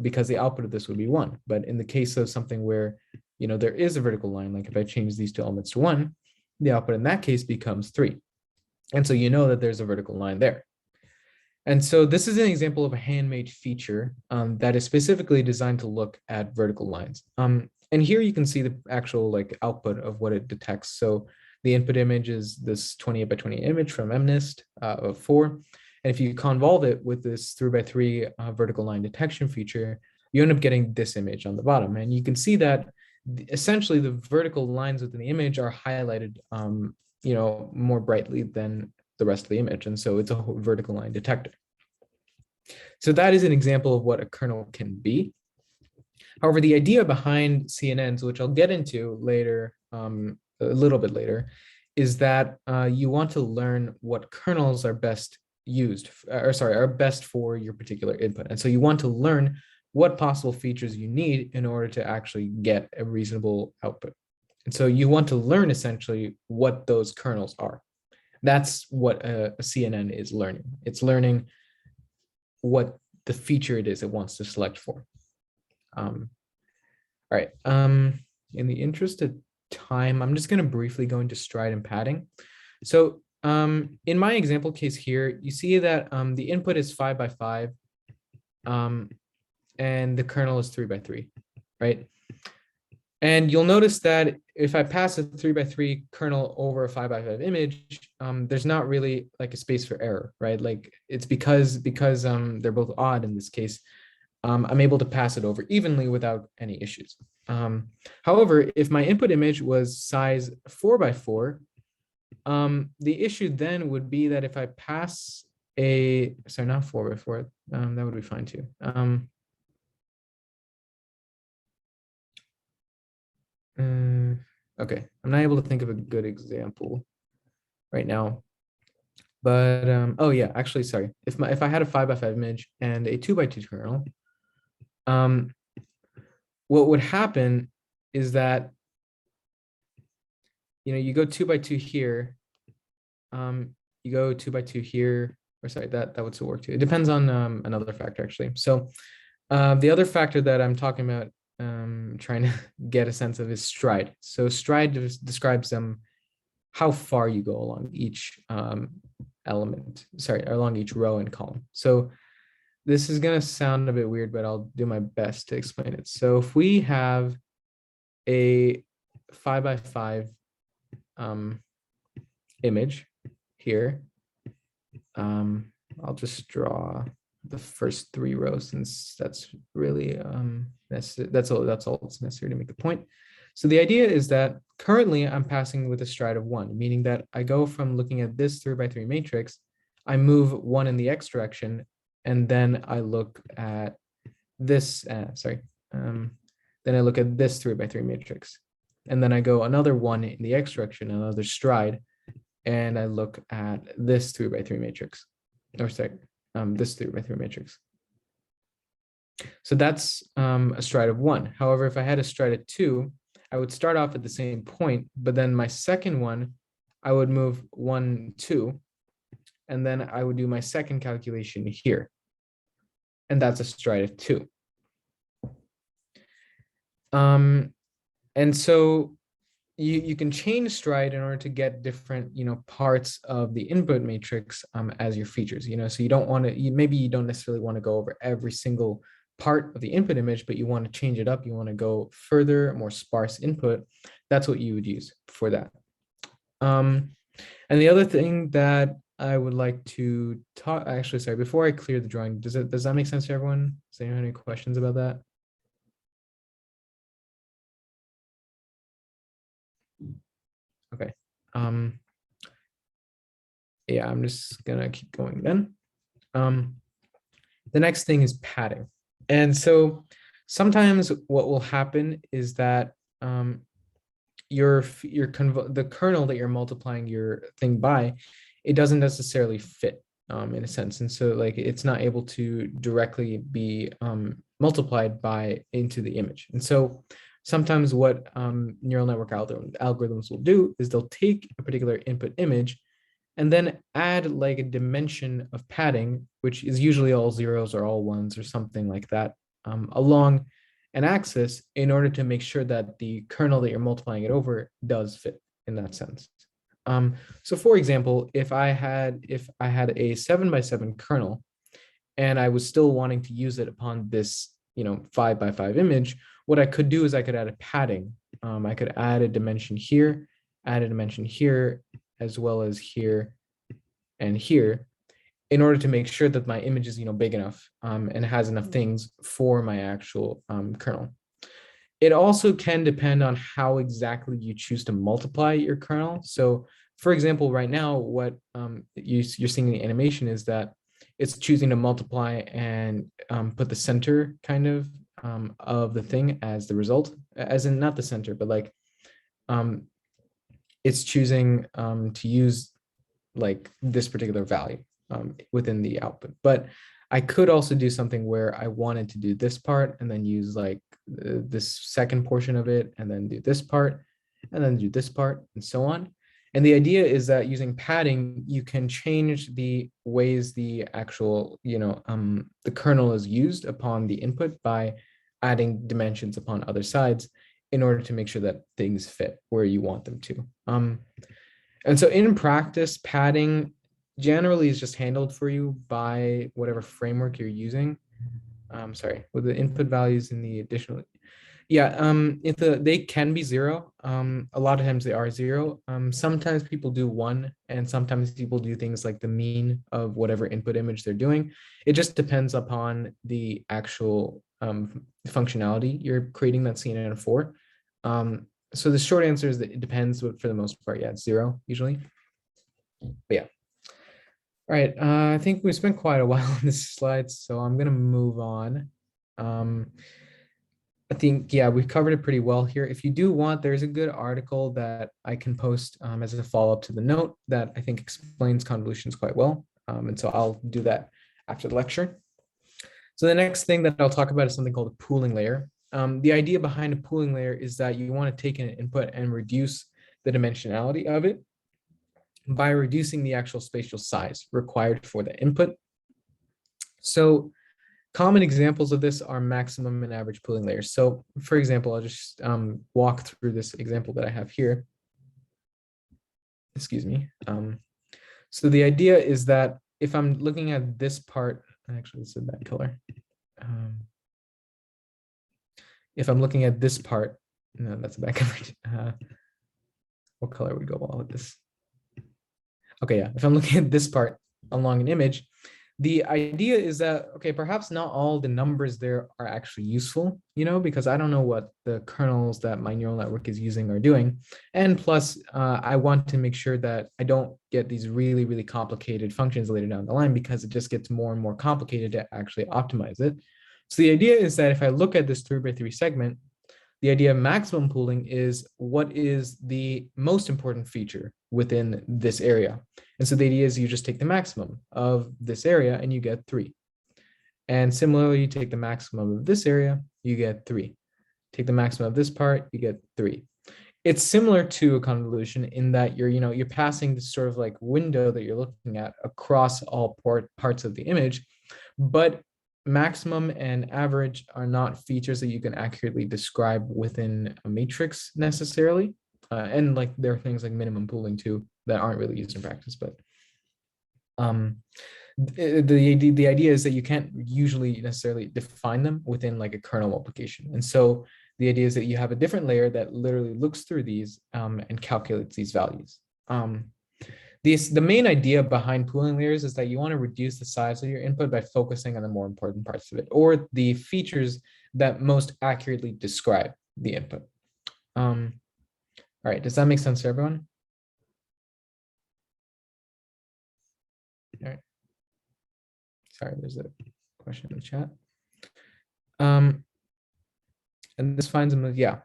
because the output of this would be 1. But in the case of something where, you know, there is a vertical line, like if I change these two elements to 1, the output in that case becomes 3. And so you know that there's a vertical line there. And so this is an example of a handmade feature that is specifically designed to look at vertical lines. And here you can see the actual like output of what it detects. So the input image is this 28 by 28 image from MNIST of 4. And if you convolve it with this 3x3 vertical line detection feature, you end up getting this image on the bottom. And you can see that essentially the vertical lines within the image are highlighted, you know, more brightly than the rest of the image. And so it's a vertical line detector. So that is an example of what a kernel can be. However, the idea behind CNNs, which I'll get into later, a little bit later, is that you want to learn what kernels are best used, are best for your particular input. And so you want to learn what possible features you need in order to actually get a reasonable output. And so you want to learn essentially what those kernels are. That's what a CNN is learning. It's learning what the feature it is it wants to select for. All right. In the interest of time, I'm just going to briefly go into stride and padding. So in my example case here, you see that the input is 5 by 5, and the kernel is 3 by 3, right? And you'll notice that if I pass a 3 by 3 kernel over a 5 by 5 image, there's not really like a space for error, right? Like it's because they're both odd in this case, I'm able to pass it over evenly without any issues. However, if my input image was size 4 by 4, the issue then would be that if I pass sorry, not 4 by 4, that would be fine too. Okay, I'm not able to think of a good example right now, but oh yeah, actually, sorry. If I had a 5 by 5 image and a 2 by 2 kernel, what would happen is that you go 2 by 2 here, you go 2 by 2 here, or sorry, that would still work too. It depends on another factor actually. So the other factor that I'm talking about, trying to get a sense of, is stride. So stride describes how far you go along each along each row and column. So this is going to sound a bit weird, but I'll do my best to explain it. So if we have a 5 by 5 image here, I'll just draw the first 3 rows, since that's really that's all that's necessary to make the point. So the idea is that currently I'm passing with a stride of 1, meaning that I go from looking at this 3 by 3 matrix, I move 1 in the x direction, and then I look at this, then I look at this 3 by 3 matrix, and then I go another 1 in the x direction, another stride, and I look at this 3 by 3 matrix, or sorry, this 3 by 3 matrix. So that's a stride of 1. However, if I had a stride of 2, I would start off at the same point, but then my second one, I would move 1, 2, and then I would do my second calculation here. And that's a stride of 2. And so you can change stride in order to get different parts of the input matrix as your features. So you don't want to, maybe you don't necessarily want to go over every single part of the input image, but you want to change it up. You want to go further, more sparse input. That's what you would use for that. And the other thing that I would like to talk, actually, sorry, before I clear the drawing, does that make sense to everyone? Does anyone have any questions about that? Okay. Yeah, I'm just gonna keep going then. The next thing is padding. And so sometimes what will happen is that the kernel that you're multiplying your thing by, it doesn't necessarily fit in a sense. And so like it's not able to directly be multiplied into the image. And so sometimes what neural network algorithms will do is they'll take a particular input image and then add like a dimension of padding, which is usually all zeros or all ones or something like that, along an axis, in order to make sure that the kernel that you're multiplying it over does fit in that sense. So for example, if I had a 7 by 7 kernel and I was still wanting to use it upon this 5 by 5 image, what I could do is I could add a padding. I could add a dimension here, add a dimension here, as well as here and here, in order to make sure that my image is big enough and has enough things for my actual kernel. It also can depend on how exactly you choose to multiply your kernel. So for example, right now, what you're seeing in the animation is that it's choosing to multiply and put the center kind of the thing as the result, as in not the center, but like it's choosing to use like this particular value within the output. But I could also do something where I wanted to do this part and then use like this second portion of it, and then do this part, and then do this part, and so on. And the idea is that using padding, you can change the ways the actual, the kernel is used upon the input by adding dimensions upon other sides in order to make sure that things fit where you want them to. And so in practice, padding generally is just handled for you by whatever framework you're using. Sorry, with the input values in the additional. Yeah, they can be 0. A lot of times they are 0. Sometimes people do 1, and sometimes people do things like the mean of whatever input image they're doing. It just depends upon the actual functionality you're creating that CNN for. So the short answer is that it depends, but for the most part, yeah, it's 0 usually. But yeah. All right, I think we spent quite a while on this slide, so I'm gonna move on. I think, yeah, we've covered it pretty well here. If you do want, there's a good article that I can post as a follow-up to the note that I think explains convolutions quite well. And so I'll do that after the lecture. So the next thing that I'll talk about is something called a pooling layer. The idea behind a pooling layer is that you want to take an input and reduce the dimensionality of it by reducing the actual spatial size required for the input. So common examples of this are maximum and average pooling layers. So for example, I'll just walk through this example that I have here. Excuse me. So the idea is that if I'm looking at this part, actually it's a bad color. If I'm looking at this part, no, that's a bad color. What color would go well with this? Okay, yeah, if I'm looking at this part along an image, the idea is that, okay, perhaps not all the numbers there are actually useful, because I don't know what the kernels that my neural network is using are doing. And plus, I want to make sure that I don't get these really, really complicated functions later down the line, because it just gets more and more complicated to actually optimize it. So the idea is that if I look at this 3x3 segment, the idea of maximum pooling is what is the most important feature within this area. And so the idea is you just take the maximum of this area and you get 3. And similarly, you take the maximum of this area, you get 3. Take the maximum of this part, you get 3. It's similar to a convolution in that you're passing this sort of like window that you're looking at across all parts of the image, but maximum and average are not features that you can accurately describe within a matrix necessarily. And like there are things like minimum pooling too that aren't really used in practice, but the idea is that you can't usually necessarily define them within like a kernel multiplication. And so the idea is that you have a different layer that literally looks through these and calculates these values. The main idea behind pooling layers is that you want to reduce the size of your input by focusing on the more important parts of it, or the features that most accurately describe the input. All right, does that make sense to everyone? All right. Sorry, there's a question in the chat. And this finds them, yeah.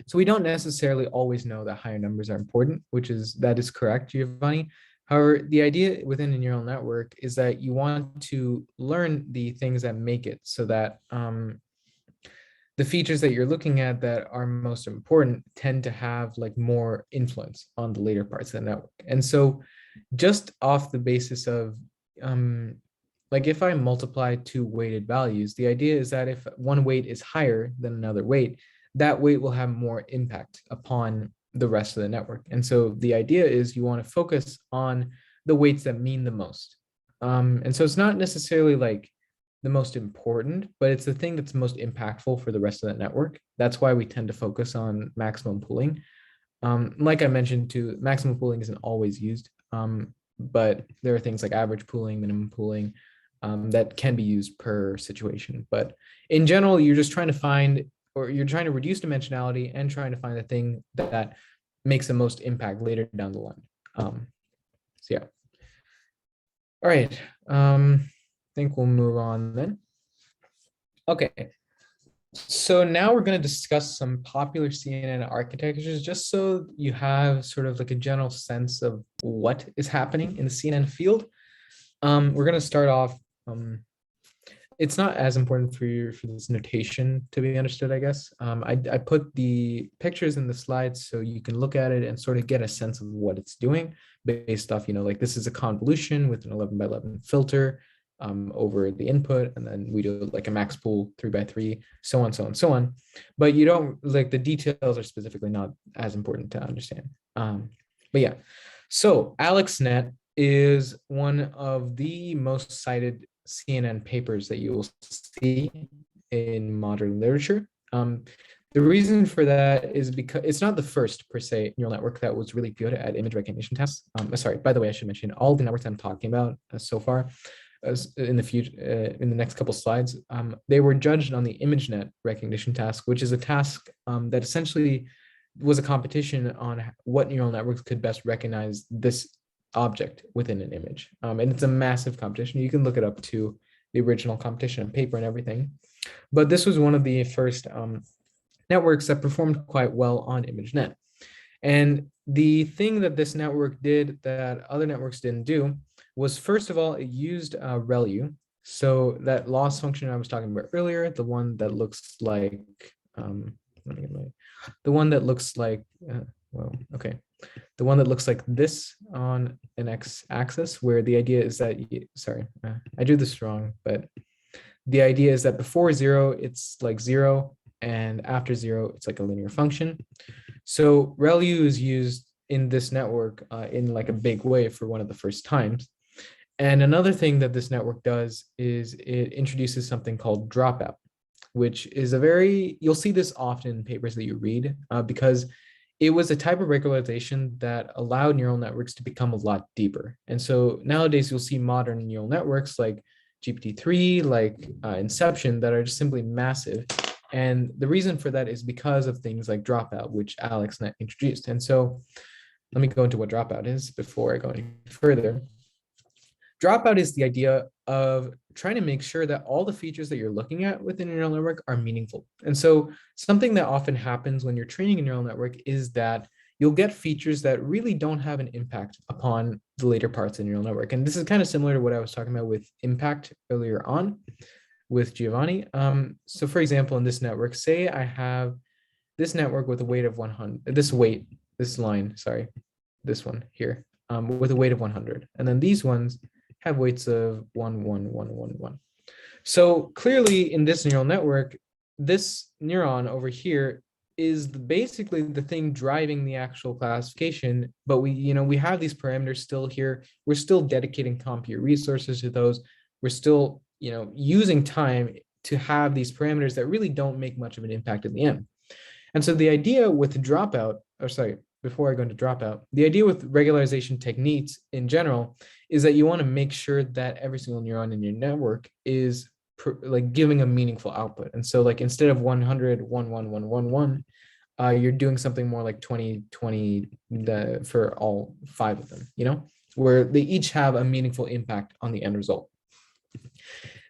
So we don't necessarily always know that higher numbers are important, that is correct, Giovanni. However, the idea within a neural network is that you want to learn the things that make it so that the features that you're looking at that are most important tend to have like more influence on the later parts of the network. And so just off the basis of like if I multiply 2 weighted values, the idea is that if one weight is higher than another weight, that weight will have more impact upon the rest of the network. And so the idea is you want to focus on the weights that mean the most. And so it's not necessarily like the most important, but it's the thing that's most impactful for the rest of the network. That's why we tend to focus on maximum pooling. Like I mentioned too, maximum pooling isn't always used, but there are things like average pooling, minimum pooling, that can be used per situation. But in general, you're just trying to find, or you're trying to reduce dimensionality and trying to find the thing that makes the most impact later down the line. So yeah. All right. I think we'll move on then. Okay. So now we're going to discuss some popular CNN architectures, just so you have sort of like a general sense of what is happening in the CNN field. We're going to start off. it's not as important for this notation to be understood, I guess. I put the pictures in the slides so you can look at it and sort of get a sense of what it's doing based off, like this is a convolution with an 11 by 11 filter over the input, and then we do like a max pool 3 by 3, so on, so on, so on. But you don't like the details are specifically not as important to understand. But yeah, so AlexNet is one of the most cited CNN papers that you will see in modern literature. The reason for that is because it's not the first per se neural network that was really good at image recognition tasks. Sorry, by the way, I should mention all the networks I'm talking about so far in the future, in the next couple slides, they were judged on the ImageNet recognition task, which is a task that essentially was a competition on what neural networks could best recognize this object within an image. And it's a massive competition. You can look it up to the original competition paper and everything. But this was one of the first networks that performed quite well on ImageNet. And the thing that this network did that other networks didn't do was, first of all, it used ReLU. So that loss function I was talking about earlier, the one that looks like, the one that looks like, the one that looks like this on an x-axis, where the idea is that, sorry, I do this wrong, but the idea is that before 0, it's like 0, and after 0, it's like a linear function. So ReLU is used in this network in like a big way for one of the first times. And another thing that this network does is it introduces something called dropout, which is you'll see this often in papers that you read because it was a type of regularization that allowed neural networks to become a lot deeper. And so nowadays you'll see modern neural networks like GPT-3, like Inception, that are just simply massive. And the reason for that is because of things like dropout, which AlexNet introduced. And so let me go into what dropout is before I go any further. Dropout is the idea of trying to make sure that all the features that you're looking at within a neural network are meaningful. And so something that often happens when you're training a neural network is that you'll get features that really don't have an impact upon the later parts of the neural network. And this is kind of similar to what I was talking about with impact earlier on with Giovanni. So for example, in this network, say I have this network with a weight of 100, this line, sorry, this one here, with a weight of 100. And then these ones have weights of 1, 1, 1, 1, 1. So clearly in this neural network, this neuron over here is basically the thing driving the actual classification, but we have these parameters still here. We're still dedicating compute resources to those. We're still, using time to have these parameters that really don't make much of an impact in the end. And so the idea with dropout, before I go into dropout, the idea with regularization techniques in general is that you want to make sure that every single neuron in your network is giving a meaningful output. And so like instead of 100, 1, 1, 1, 1, 1, you're doing something more like 20, 20 for all 5 of them, where they each have a meaningful impact on the end result.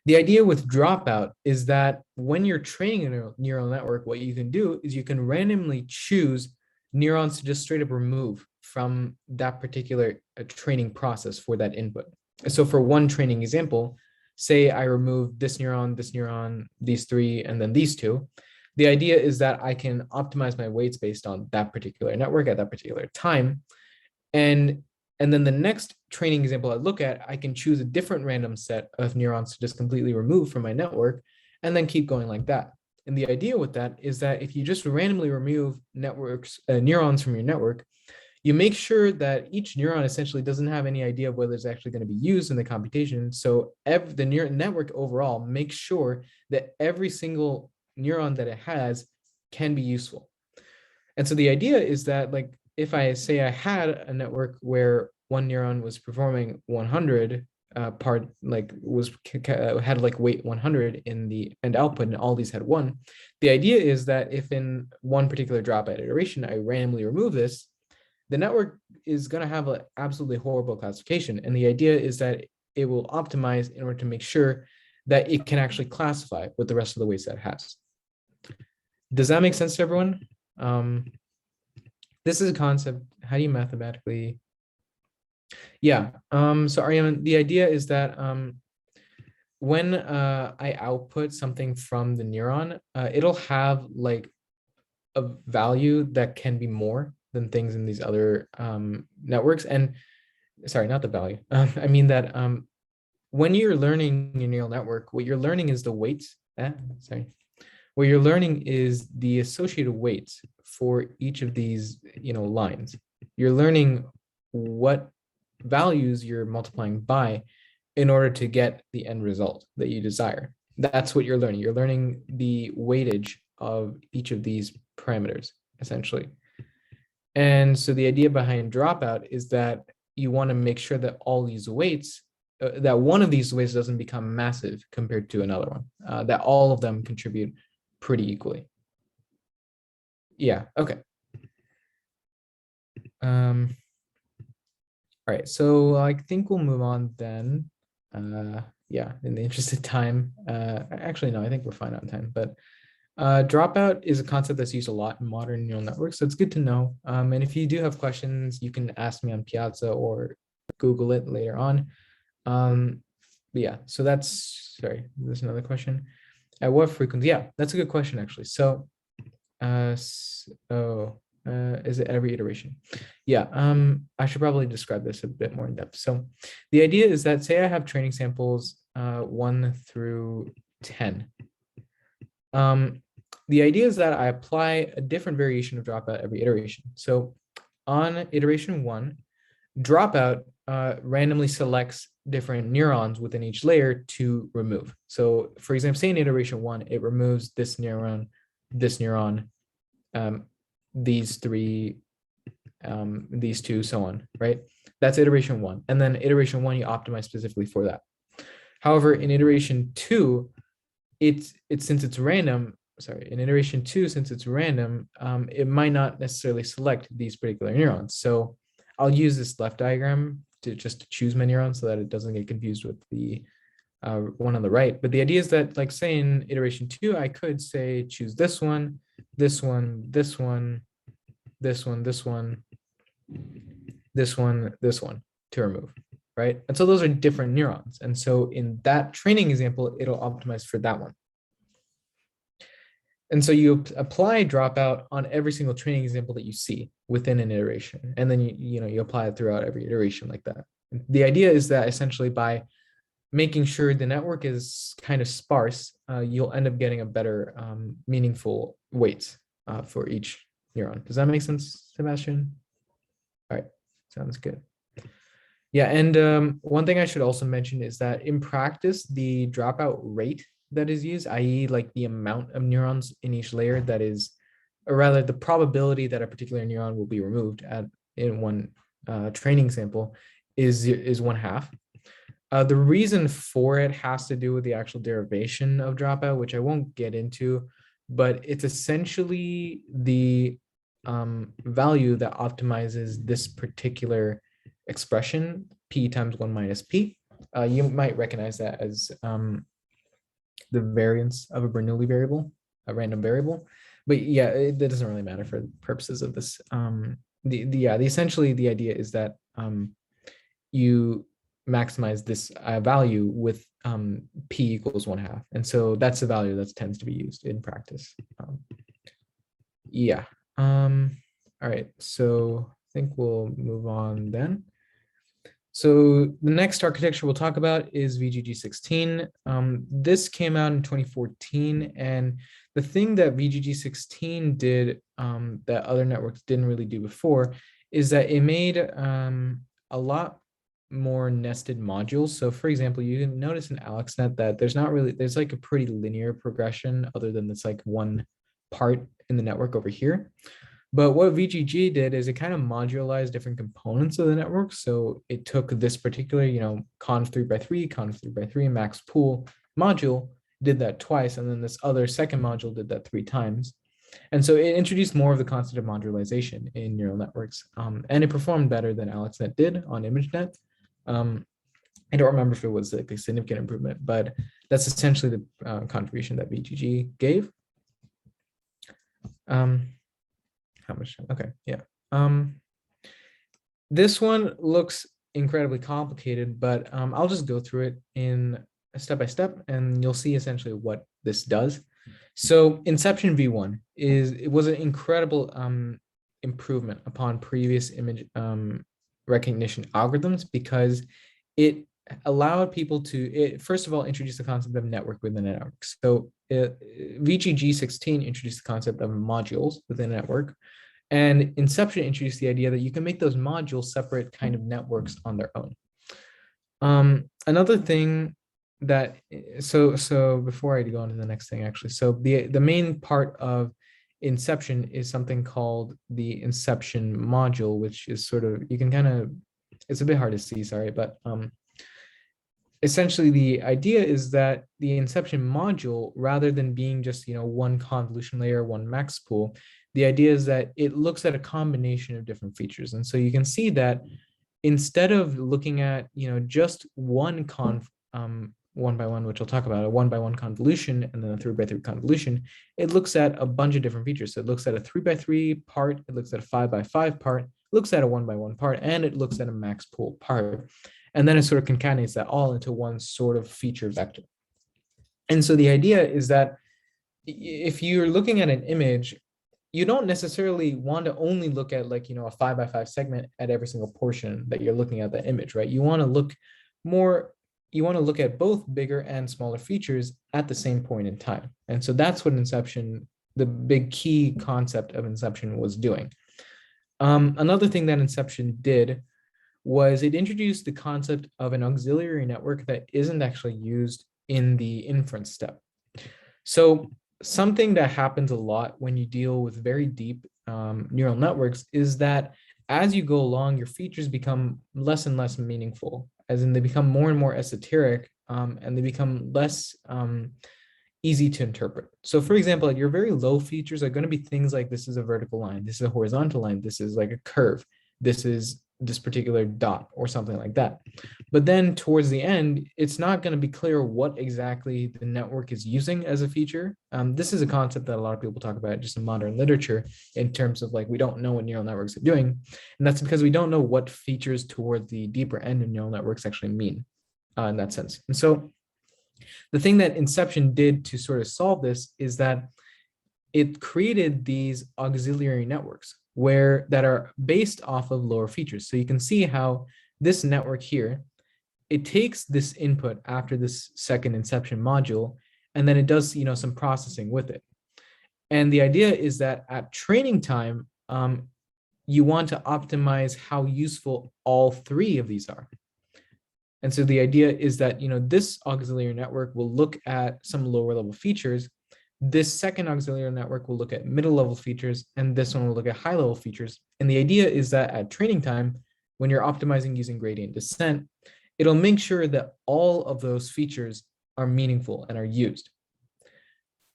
The idea with dropout is that when you're training a neural network, what you can do is you can randomly choose neurons to just straight up remove from that particular training process for that input. So for one training example, say I remove this neuron, these 3, and then these 2. The idea is that I can optimize my weights based on that particular network at that particular time. And then the next training example I look at, I can choose a different random set of neurons to just completely remove from my network and then keep going like that. And the idea with that is that if you just randomly remove neurons from your network, you make sure that each neuron essentially doesn't have any idea of whether it's actually going to be used in the computation. So the network overall makes sure that every single neuron that it has can be useful. And so the idea is that like, if I say I had a network where one neuron was performing 100 had like weight 100 in the end output, and all these had 1, the idea is that if in one particular dropout iteration I randomly remove this, the network is going to have an absolutely horrible classification. And the idea is that it will optimize in order to make sure that it can actually classify with the rest of the weights that it has. Does that make sense to everyone? This is a concept. How do you mathematically? Yeah. So Ariane, the idea is that when I output something from the neuron, it'll have like a value that can be more than things in these other networks. And sorry, not the value. I mean that when you're learning a neural network, what you're learning is the weights. Sorry. What you're learning is the associated weights for each of these, lines. You're learning what values you're multiplying by in order to get the end result that you desire. That's what you're learning. You're learning the weightage of each of these parameters, essentially. And so the idea behind dropout is that you want to make sure that all these weights, that one of these weights doesn't become massive compared to another one, that all of them contribute pretty equally. Yeah, okay. All right, so I think we'll move on then. Yeah, in the interest of time. Actually, no, I think we're fine on time, but dropout is a concept that's used a lot in modern neural networks, so it's good to know. And if you do have questions, you can ask me on Piazza or Google it later on. But yeah, so that's, sorry, there's another question. At what frequency? Yeah, that's a good question, actually. So, is it every iteration? Yeah, I should probably describe this a bit more in depth. So the idea is that, say I have training samples 1 through 10. The idea is that I apply a different variation of dropout every iteration. So on iteration 1, dropout randomly selects different neurons within each layer to remove. So for example, say in iteration 1, it removes this neuron, these three, these two, so on, right? That's iteration 1. And then iteration 1, you optimize specifically for that. However, in iteration 2, since it's random, in iteration 2, since it's random, it might not necessarily select these particular neurons. So I'll use this left diagram to just choose my neurons so that it doesn't get confused with the one on the right. But the idea is that, like, say in iteration 2, I could say choose this one, this one, this one, this one, this one, this one, this one to remove, right? And so those are different neurons. And so in that training example, it'll optimize for that one. And so you apply dropout on every single training example that you see within an iteration. And then you apply it throughout every iteration like that. The idea is that essentially by making sure the network is kind of sparse, you'll end up getting a better meaningful weights for each neuron. Does that make sense, Sebastian? All right, sounds good. Yeah, and one thing I should also mention is that in practice, the dropout rate that is used, i.e. like the amount of neurons in each layer that is, or rather the probability that a particular neuron will be removed in one training sample is 1/2. The reason for it has to do with the actual derivation of dropout, which I won't get into, but it's essentially the value that optimizes this particular expression, p times 1 minus p. You might recognize that as the variance of a Bernoulli variable, a random variable. But yeah, that doesn't really matter for the purposes of this. Essentially the idea is that you maximize this value with p equals 1/2. And so that's the value that tends to be used in practice. All right, so I think we'll move on then. So the next architecture we'll talk about is VGG16. This came out in 2014, and the thing that VGG16 did that other networks didn't really do before is that it made a lot more nested modules. So for example, you can notice in AlexNet that there's like a pretty linear progression other than this like one part in the network over here. But what VGG did is it kind of modularized different components of the network. So it took this particular, conv 3x3, conv 3x3, max pool module, did that twice, and then this other second module did that 3 times. And so it introduced more of the concept of modularization in neural networks, and it performed better than AlexNet did on ImageNet. I don't remember if it was like a significant improvement, but that's essentially the contribution that VGG gave. How much time? Okay, yeah. This one looks incredibly complicated, but I'll just go through it in step by step, and you'll see essentially what this does. So Inception v1 it was an incredible improvement upon previous image recognition algorithms, because it allowed people to, first of all, introduce the concept of network within a network. So VGG16 introduced the concept of modules within a network, and Inception introduced the idea that you can make those modules separate kind of networks on their own. Another thing that, so before I go on to the next thing, actually, so the main part of Inception is something called the Inception module, which is sort of, you can kind of, it's a bit hard to see, sorry, but essentially the idea is that the Inception module, rather than being just, one convolution layer, one max pool, the idea is that it looks at a combination of different features. And so you can see that instead of looking at, just one one by one, which I'll talk about, a one by one convolution and then a 3x3 convolution, it looks at a bunch of different features. So it looks at a 3x3 part, it looks at a 5x5 part, looks at a one by one part, and it looks at a max pool part. And then it sort of concatenates that all into one sort of feature vector. And so the idea is that if you're looking at an image, you don't necessarily want to only look at, like, a 5x5 segment at every single portion that you're looking at that image, right? You want to look at both bigger and smaller features at the same point in time. And so that's what Inception, the big key concept of Inception, was doing. Another thing that Inception did was it introduced the concept of an auxiliary network that isn't actually used in the inference step. So something that happens a lot when you deal with very deep neural networks is that as you go along, your features become less and less meaningful, as in they become more and more esoteric, and they become less easy to interpret. So for example, your very low features are going to be things like, this is a vertical line, this is a horizontal line, this is like a curve, this is this particular dot, or something like that. But then towards the end, it's not going to be clear what exactly the network is using as a feature. This is a concept that a lot of people talk about just in modern literature, in terms of, like, we don't know what neural networks are doing. And that's because we don't know what features toward the deeper end of neural networks actually mean in that sense. And so the thing that Inception did to sort of solve this is that it created these auxiliary networks that are based off of lower features. So you can see how this network here, it takes this input after this second Inception module, and then it does, some processing with it. And the idea is that at training time, you want to optimize how useful all three of these are. And so the idea is that, this auxiliary network will look at some lower level features. This second auxiliary network will look at middle level features, and this one will look at high level features. And the idea is that at training time, when you're optimizing using gradient descent, it'll make sure that all of those features are meaningful and are used.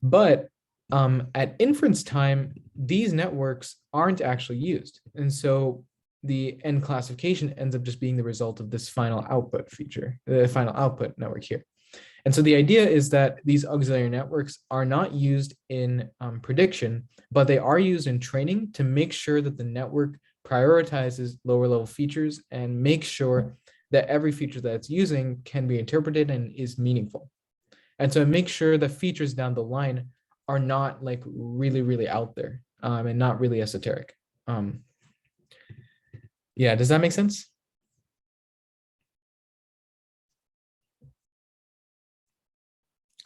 But at inference time, these networks aren't actually used. And so the end classification ends up just being the result of this final output feature, the final output network here. And so the idea is that these auxiliary networks are not used in prediction, but they are used in training to make sure that the network prioritizes lower level features and makes sure that every feature that it's using can be interpreted and is meaningful. And so it makes sure that features down the line are not, like, really, really out there and not really esoteric. Yeah, does that make sense?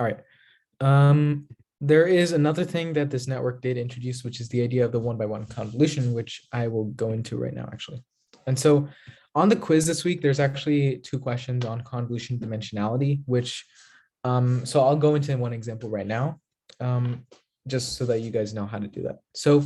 All right. There is another thing that this network did introduce, which is the idea of the one by one convolution, which I will go into right now, actually. And so on the quiz this week, there's actually 2 questions on convolution dimensionality, which, so I'll go into one example right now, just so that you guys know how to do that. So,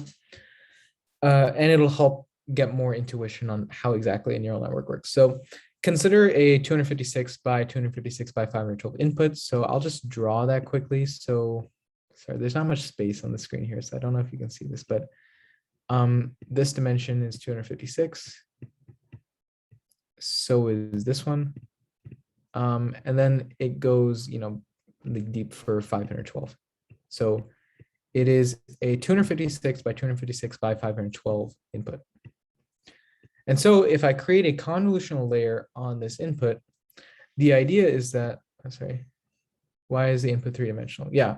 and it'll help get more intuition on how exactly a neural network works. So consider a 256 by 256 by 512 input. So I'll just draw that quickly. So sorry, there's not much space on the screen here, so I don't know if you can see this, but this dimension is 256. So is this one. And then it goes, deep for 512. So it is a 256 by 256 by 512 input. And so if I create a convolutional layer on this input, the idea is that, I'm sorry, Why is the input three-dimensional? Yeah.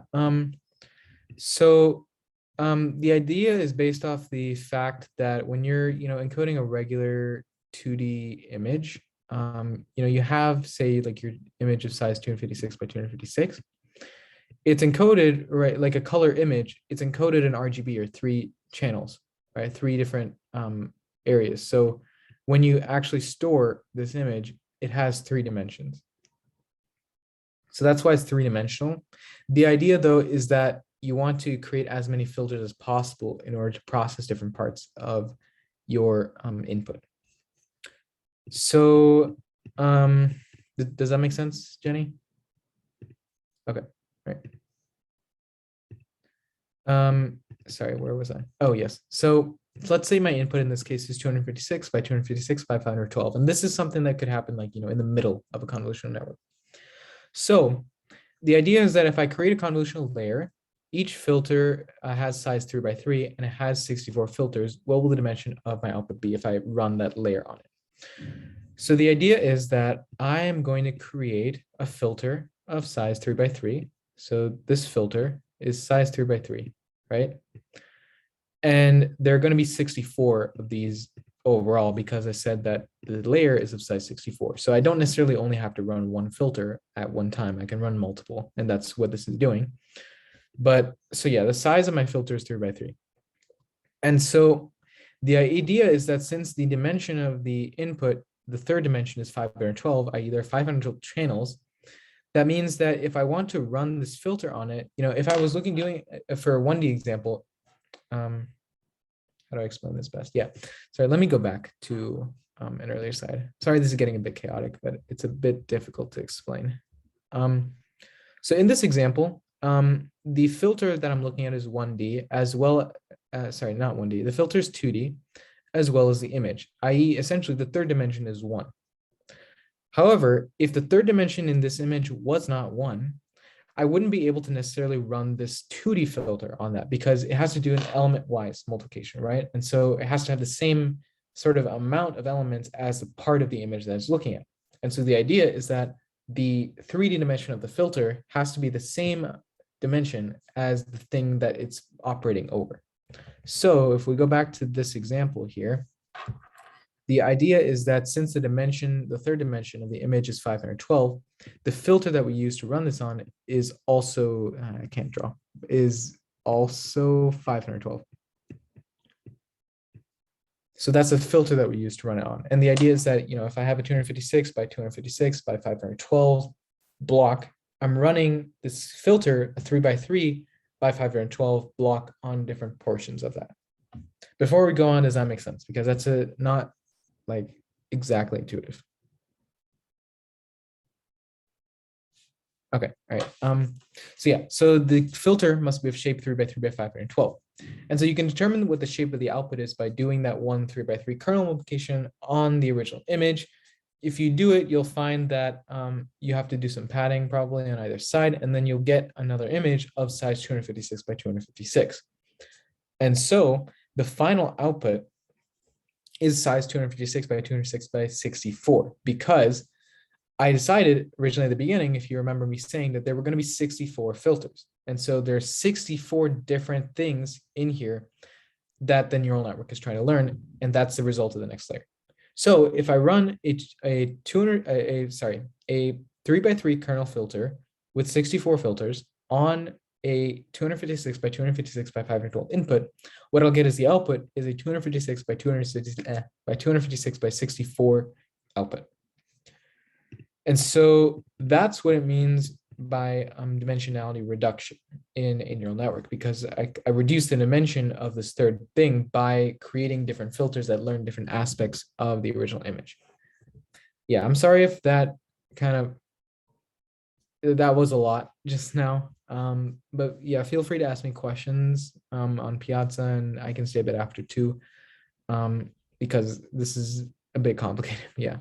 So the idea is based off the fact that when you're, encoding a regular 2D image, you have, say, like your image of size 256 by 256. It's encoded, right, like a color image. It's encoded in RGB, or three channels, right? Three different areas. So when you actually store this image, it has three dimensions. So that's why it's three-dimensional. The idea, though, is that you want to create as many filters as possible in order to process different parts of your input. So does that make sense, Jenny? Okay, right. Sorry, where was I? Oh, yes. So let's say my input in this case is 256 by 256 by 512. And this is something that could happen, like, in the middle of a convolutional network. So the idea is that if I create a convolutional layer, each filter has size 3 by 3, and it has 64 filters. What will the dimension of my output be if I run that layer on it? So the idea is that I am going to create a filter of size 3 by 3. So this filter is size 3 by 3, right? And there are going to be 64 of these overall, because I said that the layer is of size 64. So I don't necessarily only have to run one filter at one time. I can run multiple, and that's what this is doing. But so yeah, the size of my filter is 3 by 3. And so the idea is that since the dimension of the input, the third dimension, is 512, i.e. there are 512 channels, that means that if I want to run this filter on it, if I was doing for a 1D example, how do I explain this best? Yeah, sorry, let me go back to an earlier slide. Sorry, this is getting a bit chaotic, but it's a bit difficult to explain. So in this example, the filter that I'm looking at is 1D, as well, sorry, not 1D, the filter is 2D, as well as the image, i.e. essentially the third dimension is 1. However, if the third dimension in this image was not 1, I wouldn't be able to necessarily run this 2D filter on that, because it has to do an element-wise multiplication, right? And so it has to have the same sort of amount of elements as the part of the image that it's looking at. And so the idea is that the 3D dimension of the filter has to be the same dimension as the thing that it's operating over. So if we go back to this example here, the idea is that since the third dimension of the image is 512, the filter that we use to run this on is also, I can't draw, is also 512. So that's the filter that we use to run it on. And the idea is that, if I have a 256 by 256 by 512 block, I'm running this filter, a 3 by 3 by 512 block, on different portions of that. Before we go on, does that make sense? Because that's not like exactly intuitive. Okay, all right. So yeah, so the filter must be of shape 3 by 3 by 512. And so you can determine what the shape of the output is by doing that 1 3 by 3 kernel multiplication on the original image. If you do it, you'll find that you have to do some padding probably on either side, and then you'll get another image of size 256 by 256. And so the final output is size 256 by 256 by 64, because I decided originally at the beginning, if you remember me saying that there were going to be 64 filters. And so there's 64 different things in here that the neural network is trying to learn, and that's the result of the next layer. So if I run a 3 by 3 kernel filter with 64 filters on a 256 by 256 by 512 input, what I'll get as the output is a 256 by 256 by 64 output. And so that's what it means by dimensionality reduction in a neural network, because I reduce the dimension of this third thing by creating different filters that learn different aspects of the original image. Yeah, I'm sorry if that was a lot just now. But yeah, feel free to ask me questions on Piazza, and I can stay a bit after too, because this is a bit complicated. Yeah.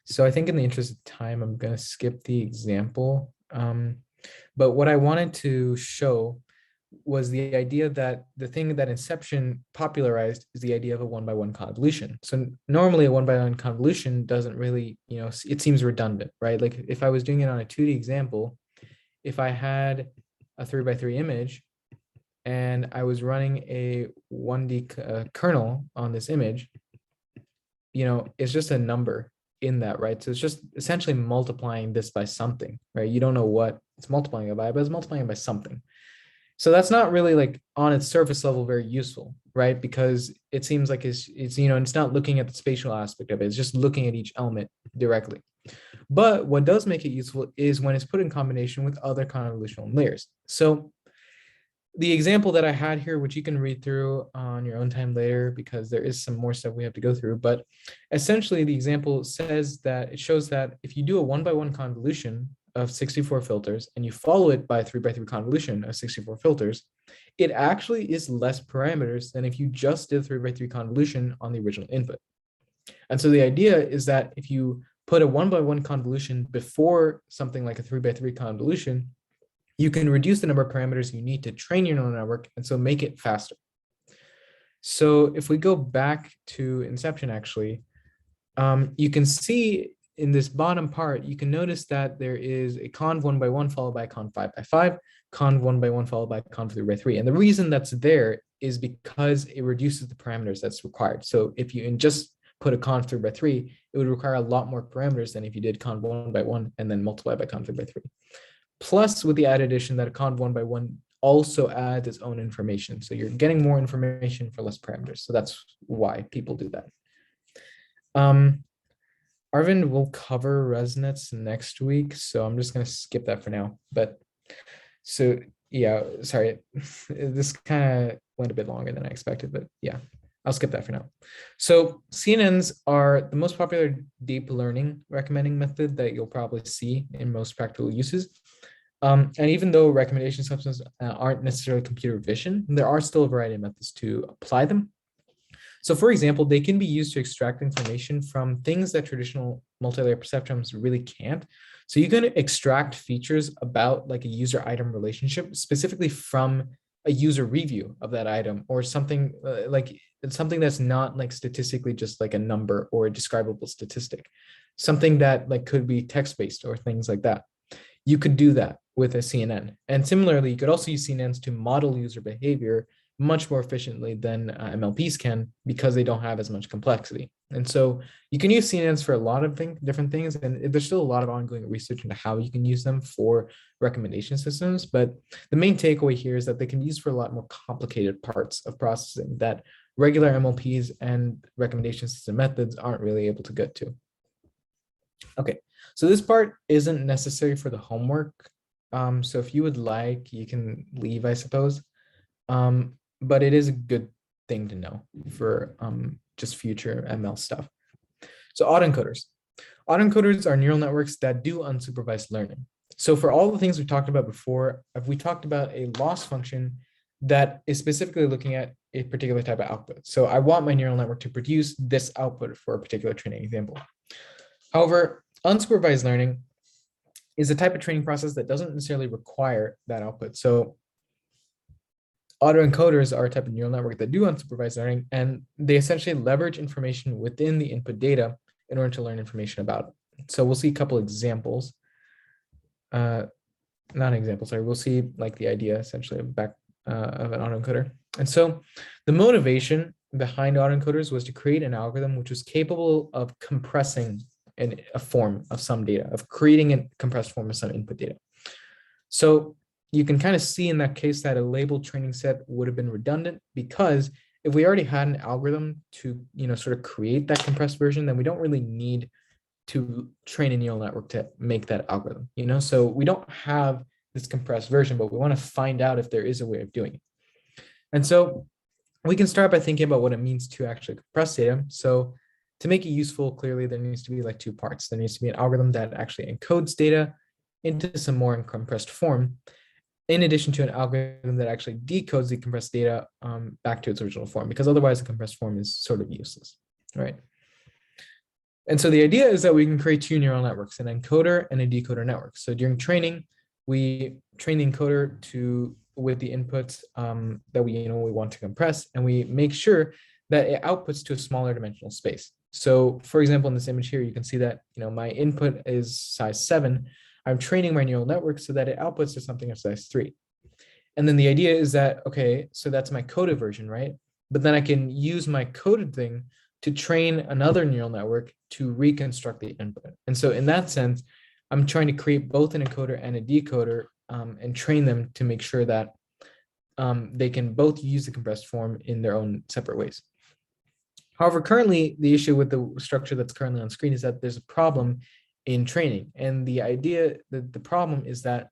So I think in the interest of time, I'm going to skip the example. But what I wanted to show was the idea that the thing that Inception popularized is the idea of a one-by-one convolution. So normally a one-by-one convolution doesn't really, it seems redundant, right? Like if I was doing it on a 2D example, if I had a 3x3 image and I was running a 1D kernel on this image, it's just a number in that, right? So it's just essentially multiplying this by something, right? You don't know what it's multiplying it by, but it's multiplying it by something. So that's not really like on its surface level very useful, right? Because it seems like it's not looking at the spatial aspect of it. It's just looking at each element directly. But what does make it useful is when it's put in combination with other convolutional layers. So the example that I had here, which you can read through on your own time later, because there is some more stuff we have to go through, but essentially the example says that it shows that if you do a one-by-one convolution of 64 filters and you follow it by a 3x3 convolution of 64 filters, it actually is less parameters than if you just did 3x3 convolution on the original input. And so the idea is that if you put a one-by-one convolution before something like a 3x3 convolution, you can reduce the number of parameters you need to train your neural network and so make it faster. So if we go back to Inception, actually, you can see in this bottom part, you can notice that there is a conv 1x1 followed by conv 5x5, conv 1x1 followed by conv 3x3. And the reason that's there is because it reduces the parameters that's required. So if you just put a conv 3x3, it would require a lot more parameters than if you did conv 1x1 and then multiply by conv 3x3. Plus, with the added addition that a conv 1x1 also adds its own information. So you're getting more information for less parameters. So that's why people do that. Arvind will cover ResNets next week, so I'm just going to skip that for now. But so, yeah, sorry, this kind of went a bit longer than I expected, but yeah, I'll skip that for now. So CNNs are the most popular deep learning recommending method that you'll probably see in most practical uses. And even though recommendation systems aren't necessarily computer vision, there are still a variety of methods to apply them. So for example, they can be used to extract information from things that traditional multi-layer perceptrons really can't. So you can extract features about like a user item relationship specifically from a user review of that item or something like something that's not like statistically just like a number or a describable statistic, something that like could be text-based or things like that. You could do that with a CNN. And similarly, you could also use CNNs to model user behavior much more efficiently than MLPs can because they don't have as much complexity. And so you can use CNNs for a lot of different things, and there's still a lot of ongoing research into how you can use them for recommendation systems. But the main takeaway here is that they can be used for a lot more complicated parts of processing that regular MLPs and recommendation system methods aren't really able to get to. Okay, so this part isn't necessary for the homework. So if you would like, you can leave, I suppose. But it is a good thing to know for just future ML stuff. So autoencoders. Autoencoders are neural networks that do unsupervised learning. So for all the things we talked about before, we talked about a loss function that is specifically looking at a particular type of output. So I want my neural network to produce this output for a particular training example. However, unsupervised learning is a type of training process that doesn't necessarily require that output. So autoencoders are a type of neural network that do unsupervised learning, and they essentially leverage information within the input data in order to learn information about it. So we'll see a couple examples. Not an example, sorry. We'll see like the idea essentially of an autoencoder. And so the motivation behind autoencoders was to create an algorithm which was capable of compressing a form of some data, of creating a compressed form of some input data. So you can kind of see in that case that a labeled training set would have been redundant, because if we already had an algorithm to, sort of create that compressed version, then we don't really need to train a neural network to make that algorithm, So we don't have this compressed version, but we want to find out if there is a way of doing it. And so we can start by thinking about what it means to actually compress data. So to make it useful, clearly there needs to be like two parts. There needs to be an algorithm that actually encodes data into some more compressed form, in addition to an algorithm that actually decodes the compressed data back to its original form, because otherwise the compressed form is sort of useless, right? And so the idea is that we can create two neural networks, an encoder and a decoder network. So during training, we train the encoder to with the inputs that we want to compress, and we make sure that it outputs to a smaller dimensional space. So for example, in this image here, you can see that my input is size 7. I'm training my neural network so that it outputs to something of size 3. And then the idea is that, okay, so that's my coded version, right? But then I can use my coded thing to train another neural network to reconstruct the input. And so in that sense, I'm trying to create both an encoder and a decoder and train them to make sure that they can both use the compressed form in their own separate ways. However, currently, the issue with the structure that's currently on screen is that there's a problem in training. And the idea, the problem is that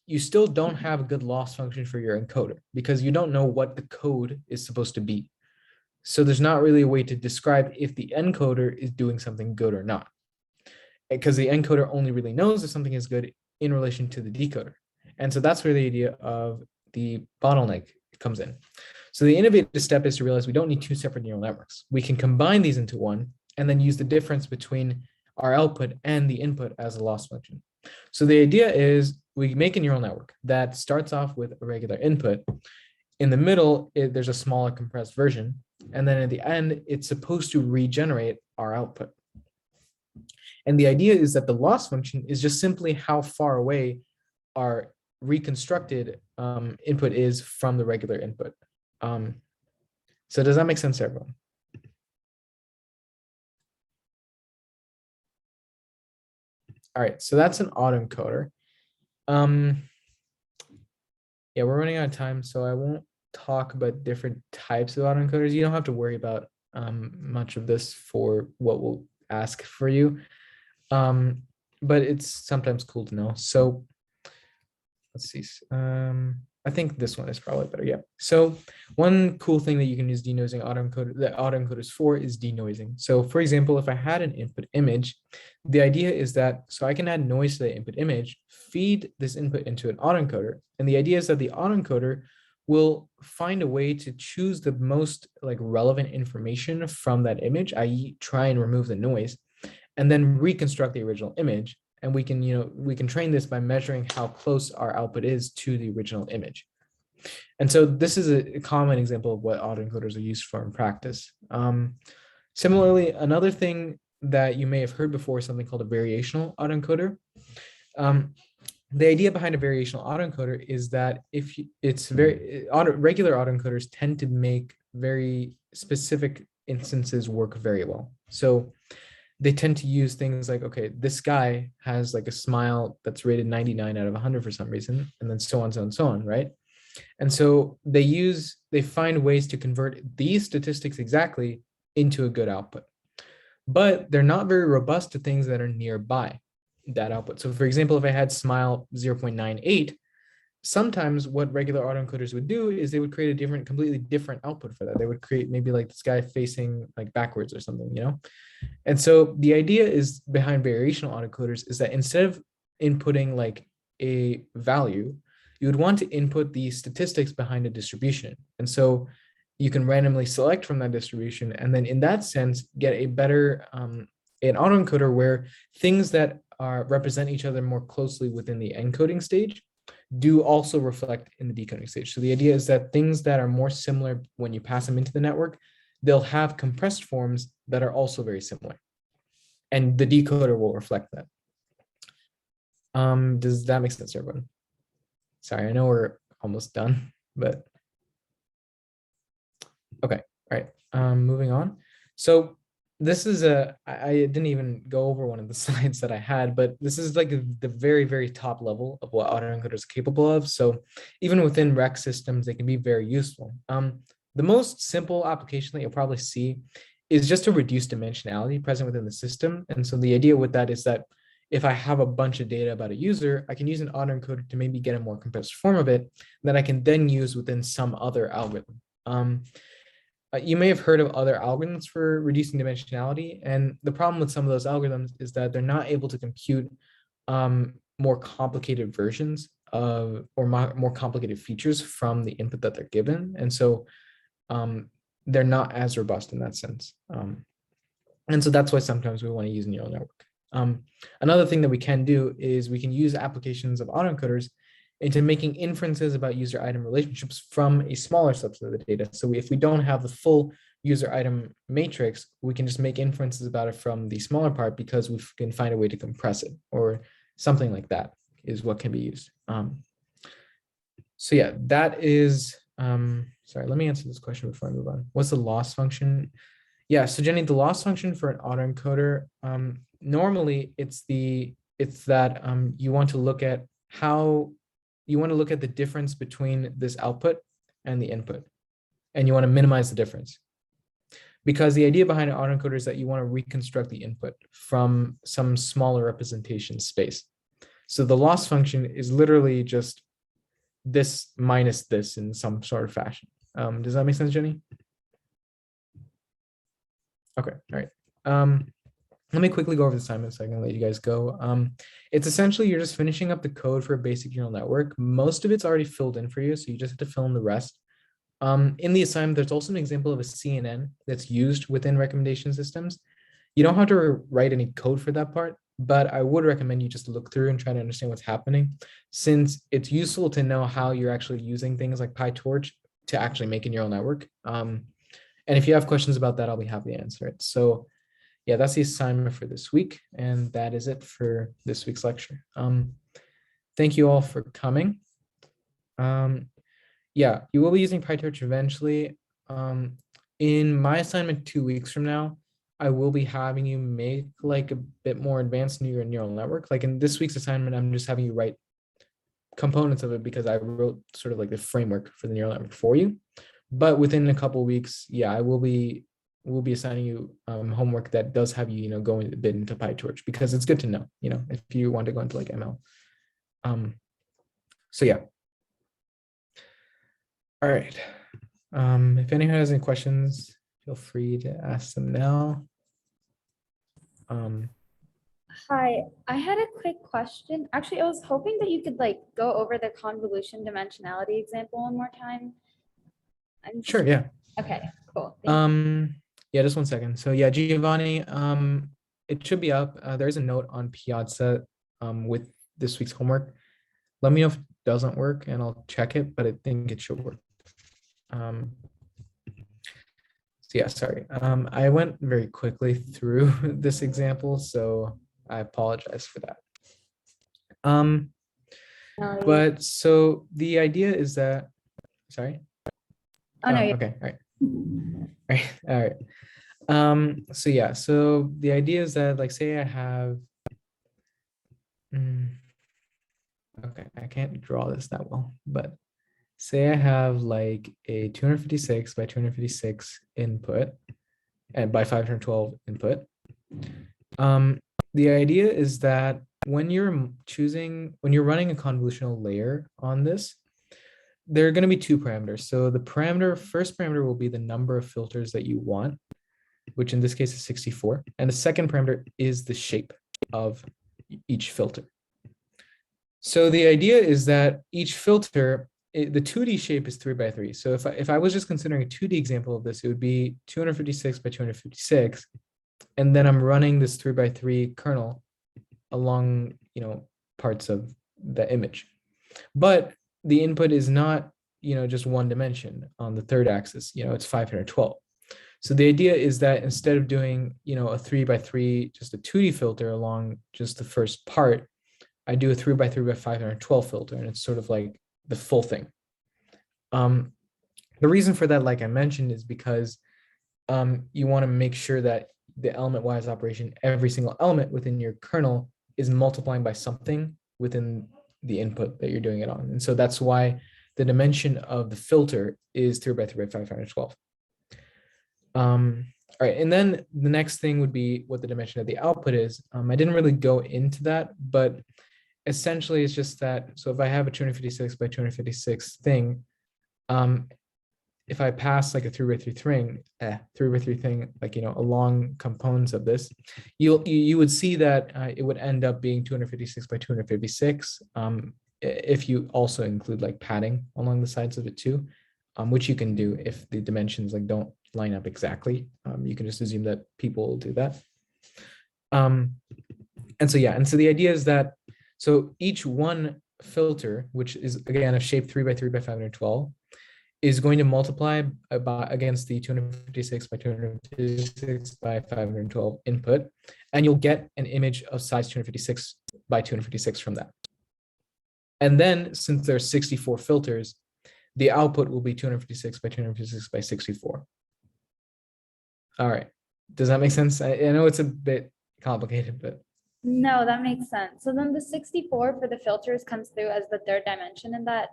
you still don't have a good loss function for your encoder because you don't know what the code is supposed to be. So there's not really a way to describe if the encoder is doing something good or not, because the encoder only really knows if something is good in relation to the decoder. And so that's where the idea of the bottleneck comes in. So the innovative step is to realize we don't need two separate neural networks. We can combine these into one and then use the difference between our output and the input as a loss function. So the idea is we make a neural network that starts off with a regular input. In the middle, there's a smaller compressed version. And then at the end, it's supposed to regenerate our output. And the idea is that the loss function is just simply how far away our reconstructed input is from the regular input. So does that make sense to everyone? All right, so that's an autoencoder. Yeah, we're running out of time, so I won't talk about different types of autoencoders. You don't have to worry about much of this for what we'll ask for you. But it's sometimes cool to know. So let's see. I think this one is probably better. Yeah. So one cool thing that you can use denoising autoencoders for is denoising. So for example, if I had an input image, the idea is that, so I can add noise to the input image, feed this input into an autoencoder. And the idea is that the autoencoder will find a way to choose the most relevant information from that image, i.e. try and remove the noise, and then reconstruct the original image. And we can train this by measuring how close our output is to the original image. And so this is a common example of what autoencoders are used for in practice. Similarly, another thing that you may have heard before is something called a variational autoencoder. The idea behind a variational autoencoder is that regular autoencoders tend to make very specific instances work very well. So they tend to use things like, okay, this guy has a smile that's rated 99 out of 100 for some reason, and then so on, so on, so on, right? And so they find ways to convert these statistics exactly into a good output. But they're not very robust to things that are nearby that output. So for example, if I had smile 0.98, sometimes what regular autoencoders would do is they would create a completely different output for that. They would create maybe this guy facing backwards or something, And so the idea is behind variational autoencoders is that instead of inputting a value, you would want to input the statistics behind a distribution. And so you can randomly select from that distribution. And then in that sense, get a better an autoencoder where things that represent each other more closely within the encoding stage do also reflect in the decoding stage. So the idea is that things that are more similar when you pass them into the network, they'll have compressed forms that are also very similar. And the decoder will reflect that. Does that make sense to everyone? Sorry, I know we're almost done, but okay, all right, moving on. So this is I didn't even go over one of the slides that I had, but this is the very, very top level of what autoencoders are capable of. So even within rec systems, they can be very useful. The most simple application that you'll probably see is just to reduce dimensionality present within the system. And so the idea with that is that if I have a bunch of data about a user, I can use an autoencoder to maybe get a more compressed form of it that I can then use within some other algorithm. You may have heard of other algorithms for reducing dimensionality. And the problem with some of those algorithms is that they're not able to compute more complicated versions of or more complicated features from the input that they're given. And so they're not as robust in that sense. And so that's why sometimes we want to use neural network. Another thing that we can do is we can use applications of autoencoders into making inferences about user item relationships from a smaller subset of the data. So if we don't have the full user item matrix, we can just make inferences about it from the smaller part because we can find a way to compress it, or something like that is what can be used. So yeah, that is, sorry, let me answer this question before I move on. What's the loss function? Yeah, so Jenny, the loss function for an autoencoder, normally it's that you want to look at the difference between this output and the input, and you want to minimize the difference. Because the idea behind an autoencoder is that you want to reconstruct the input from some smaller representation space. So the loss function is literally just this minus this in some sort of fashion. Does that make sense, Jenny? Okay, all right. Let me quickly go over the assignment so I can let you guys go. It's essentially you're just finishing up the code for a basic neural network. Most of it's already filled in for you, so you just have to fill in the rest. In the assignment, there's also an example of a CNN that's used within recommendation systems. You don't have to write any code for that part, but I would recommend you just look through and try to understand what's happening, since it's useful to know how you're actually using things like PyTorch to actually make a neural network. And if you have questions about that, I'll be happy to answer it. So yeah, that's the assignment for this week. And that is it for this week's lecture. Thank you all for coming. Yeah, you will be using PyTorch eventually. In my assignment 2 weeks from now, I will be having you make like a bit more advanced neural network. Like in this week's assignment, I'm just having you write components of it because I wrote sort of like the framework for the neural network for you. But within a couple of weeks, yeah, we'll be assigning you homework that does have you, going a bit into PyTorch, because it's good to know, if you want to go into like ML. So yeah. All right. If anyone has any questions, feel free to ask them now. Hi, I had a quick question. Actually, I was hoping that you could go over the convolution dimensionality example one more time. Sure, yeah. Okay, cool. Yeah, just 1 second. So yeah, Giovanni, it should be up. There's a note on Piazza with this week's homework. Let me know if it doesn't work and I'll check it, but I think it should work. So yeah, sorry. I went very quickly through this example, so I apologize for that. But so the idea is that, sorry. Oh, no. Okay, all right. All right. So yeah, so the idea is that, like, say I have, okay, I can't draw this that well, but say I have like a 256 by 256 input and by 512 input. The idea is that when you're running a convolutional layer on this, there are going to be 2 parameters. So the first parameter will be the number of filters that you want, which in this case is 64. And the second parameter is the shape of each filter. So the idea is that each filter, the 2D shape is 3 by 3. So if I was just considering a 2D example of this, it would be 256 by 256. And then I'm running this 3 by 3 kernel along, parts of the image. But the input is not, just one dimension on the third axis, it's 512. So the idea is that instead of doing, a 3 by 3, just a 2D filter along just the first part, I do a 3 by 3 by 512 filter, and it's sort of like the full thing. The reason for that, like I mentioned, is because you want to make sure that the element-wise operation, every single element within your kernel is multiplying by something within the input that you're doing it on. And so that's why the dimension of the filter is 3 by 3 by 512. All right, and then the next thing would be what the dimension of the output is. I didn't really go into that, but essentially it's just that, so if I have a 256 by 256 thing, if I pass like a 3 by 3 thing, like, along components of this, you would see that it would end up being 256 by 256 if you also include like padding along the sides of it too, which you can do if the dimensions like don't line up exactly. You can just assume that people will do that. And so the idea is that, so each one filter, which is again a shape 3 by 3 by 512, is going to multiply against the 256 by 256 by 512 input, and you'll get an image of size 256 by 256 from that. And then, since there's 64 filters, the output will be 256 by 256 by 64. All right. Does that make sense? I know it's a bit complicated, but No, that makes sense. So then the 64 for the filters comes through as the third dimension in that.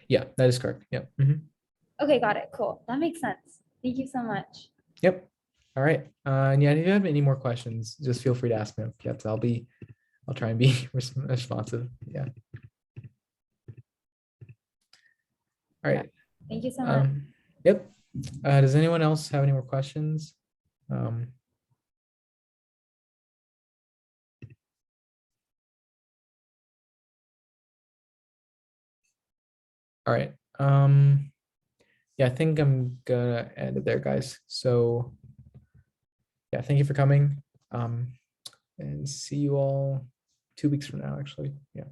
yeah, that is correct. Yep. Mhm. Okay, got it. Cool. That makes sense. Thank you so much. Yep. All right. And yeah, if you have any more questions, just feel free to ask me. Yep, I'll try and be responsive. Yeah. All right. Thank you so much. Yep. Does anyone else have any more questions? All right. Yeah, I think I'm gonna end it there, guys. So yeah, thank you for coming. And see you all 2 weeks from now, actually. Yeah.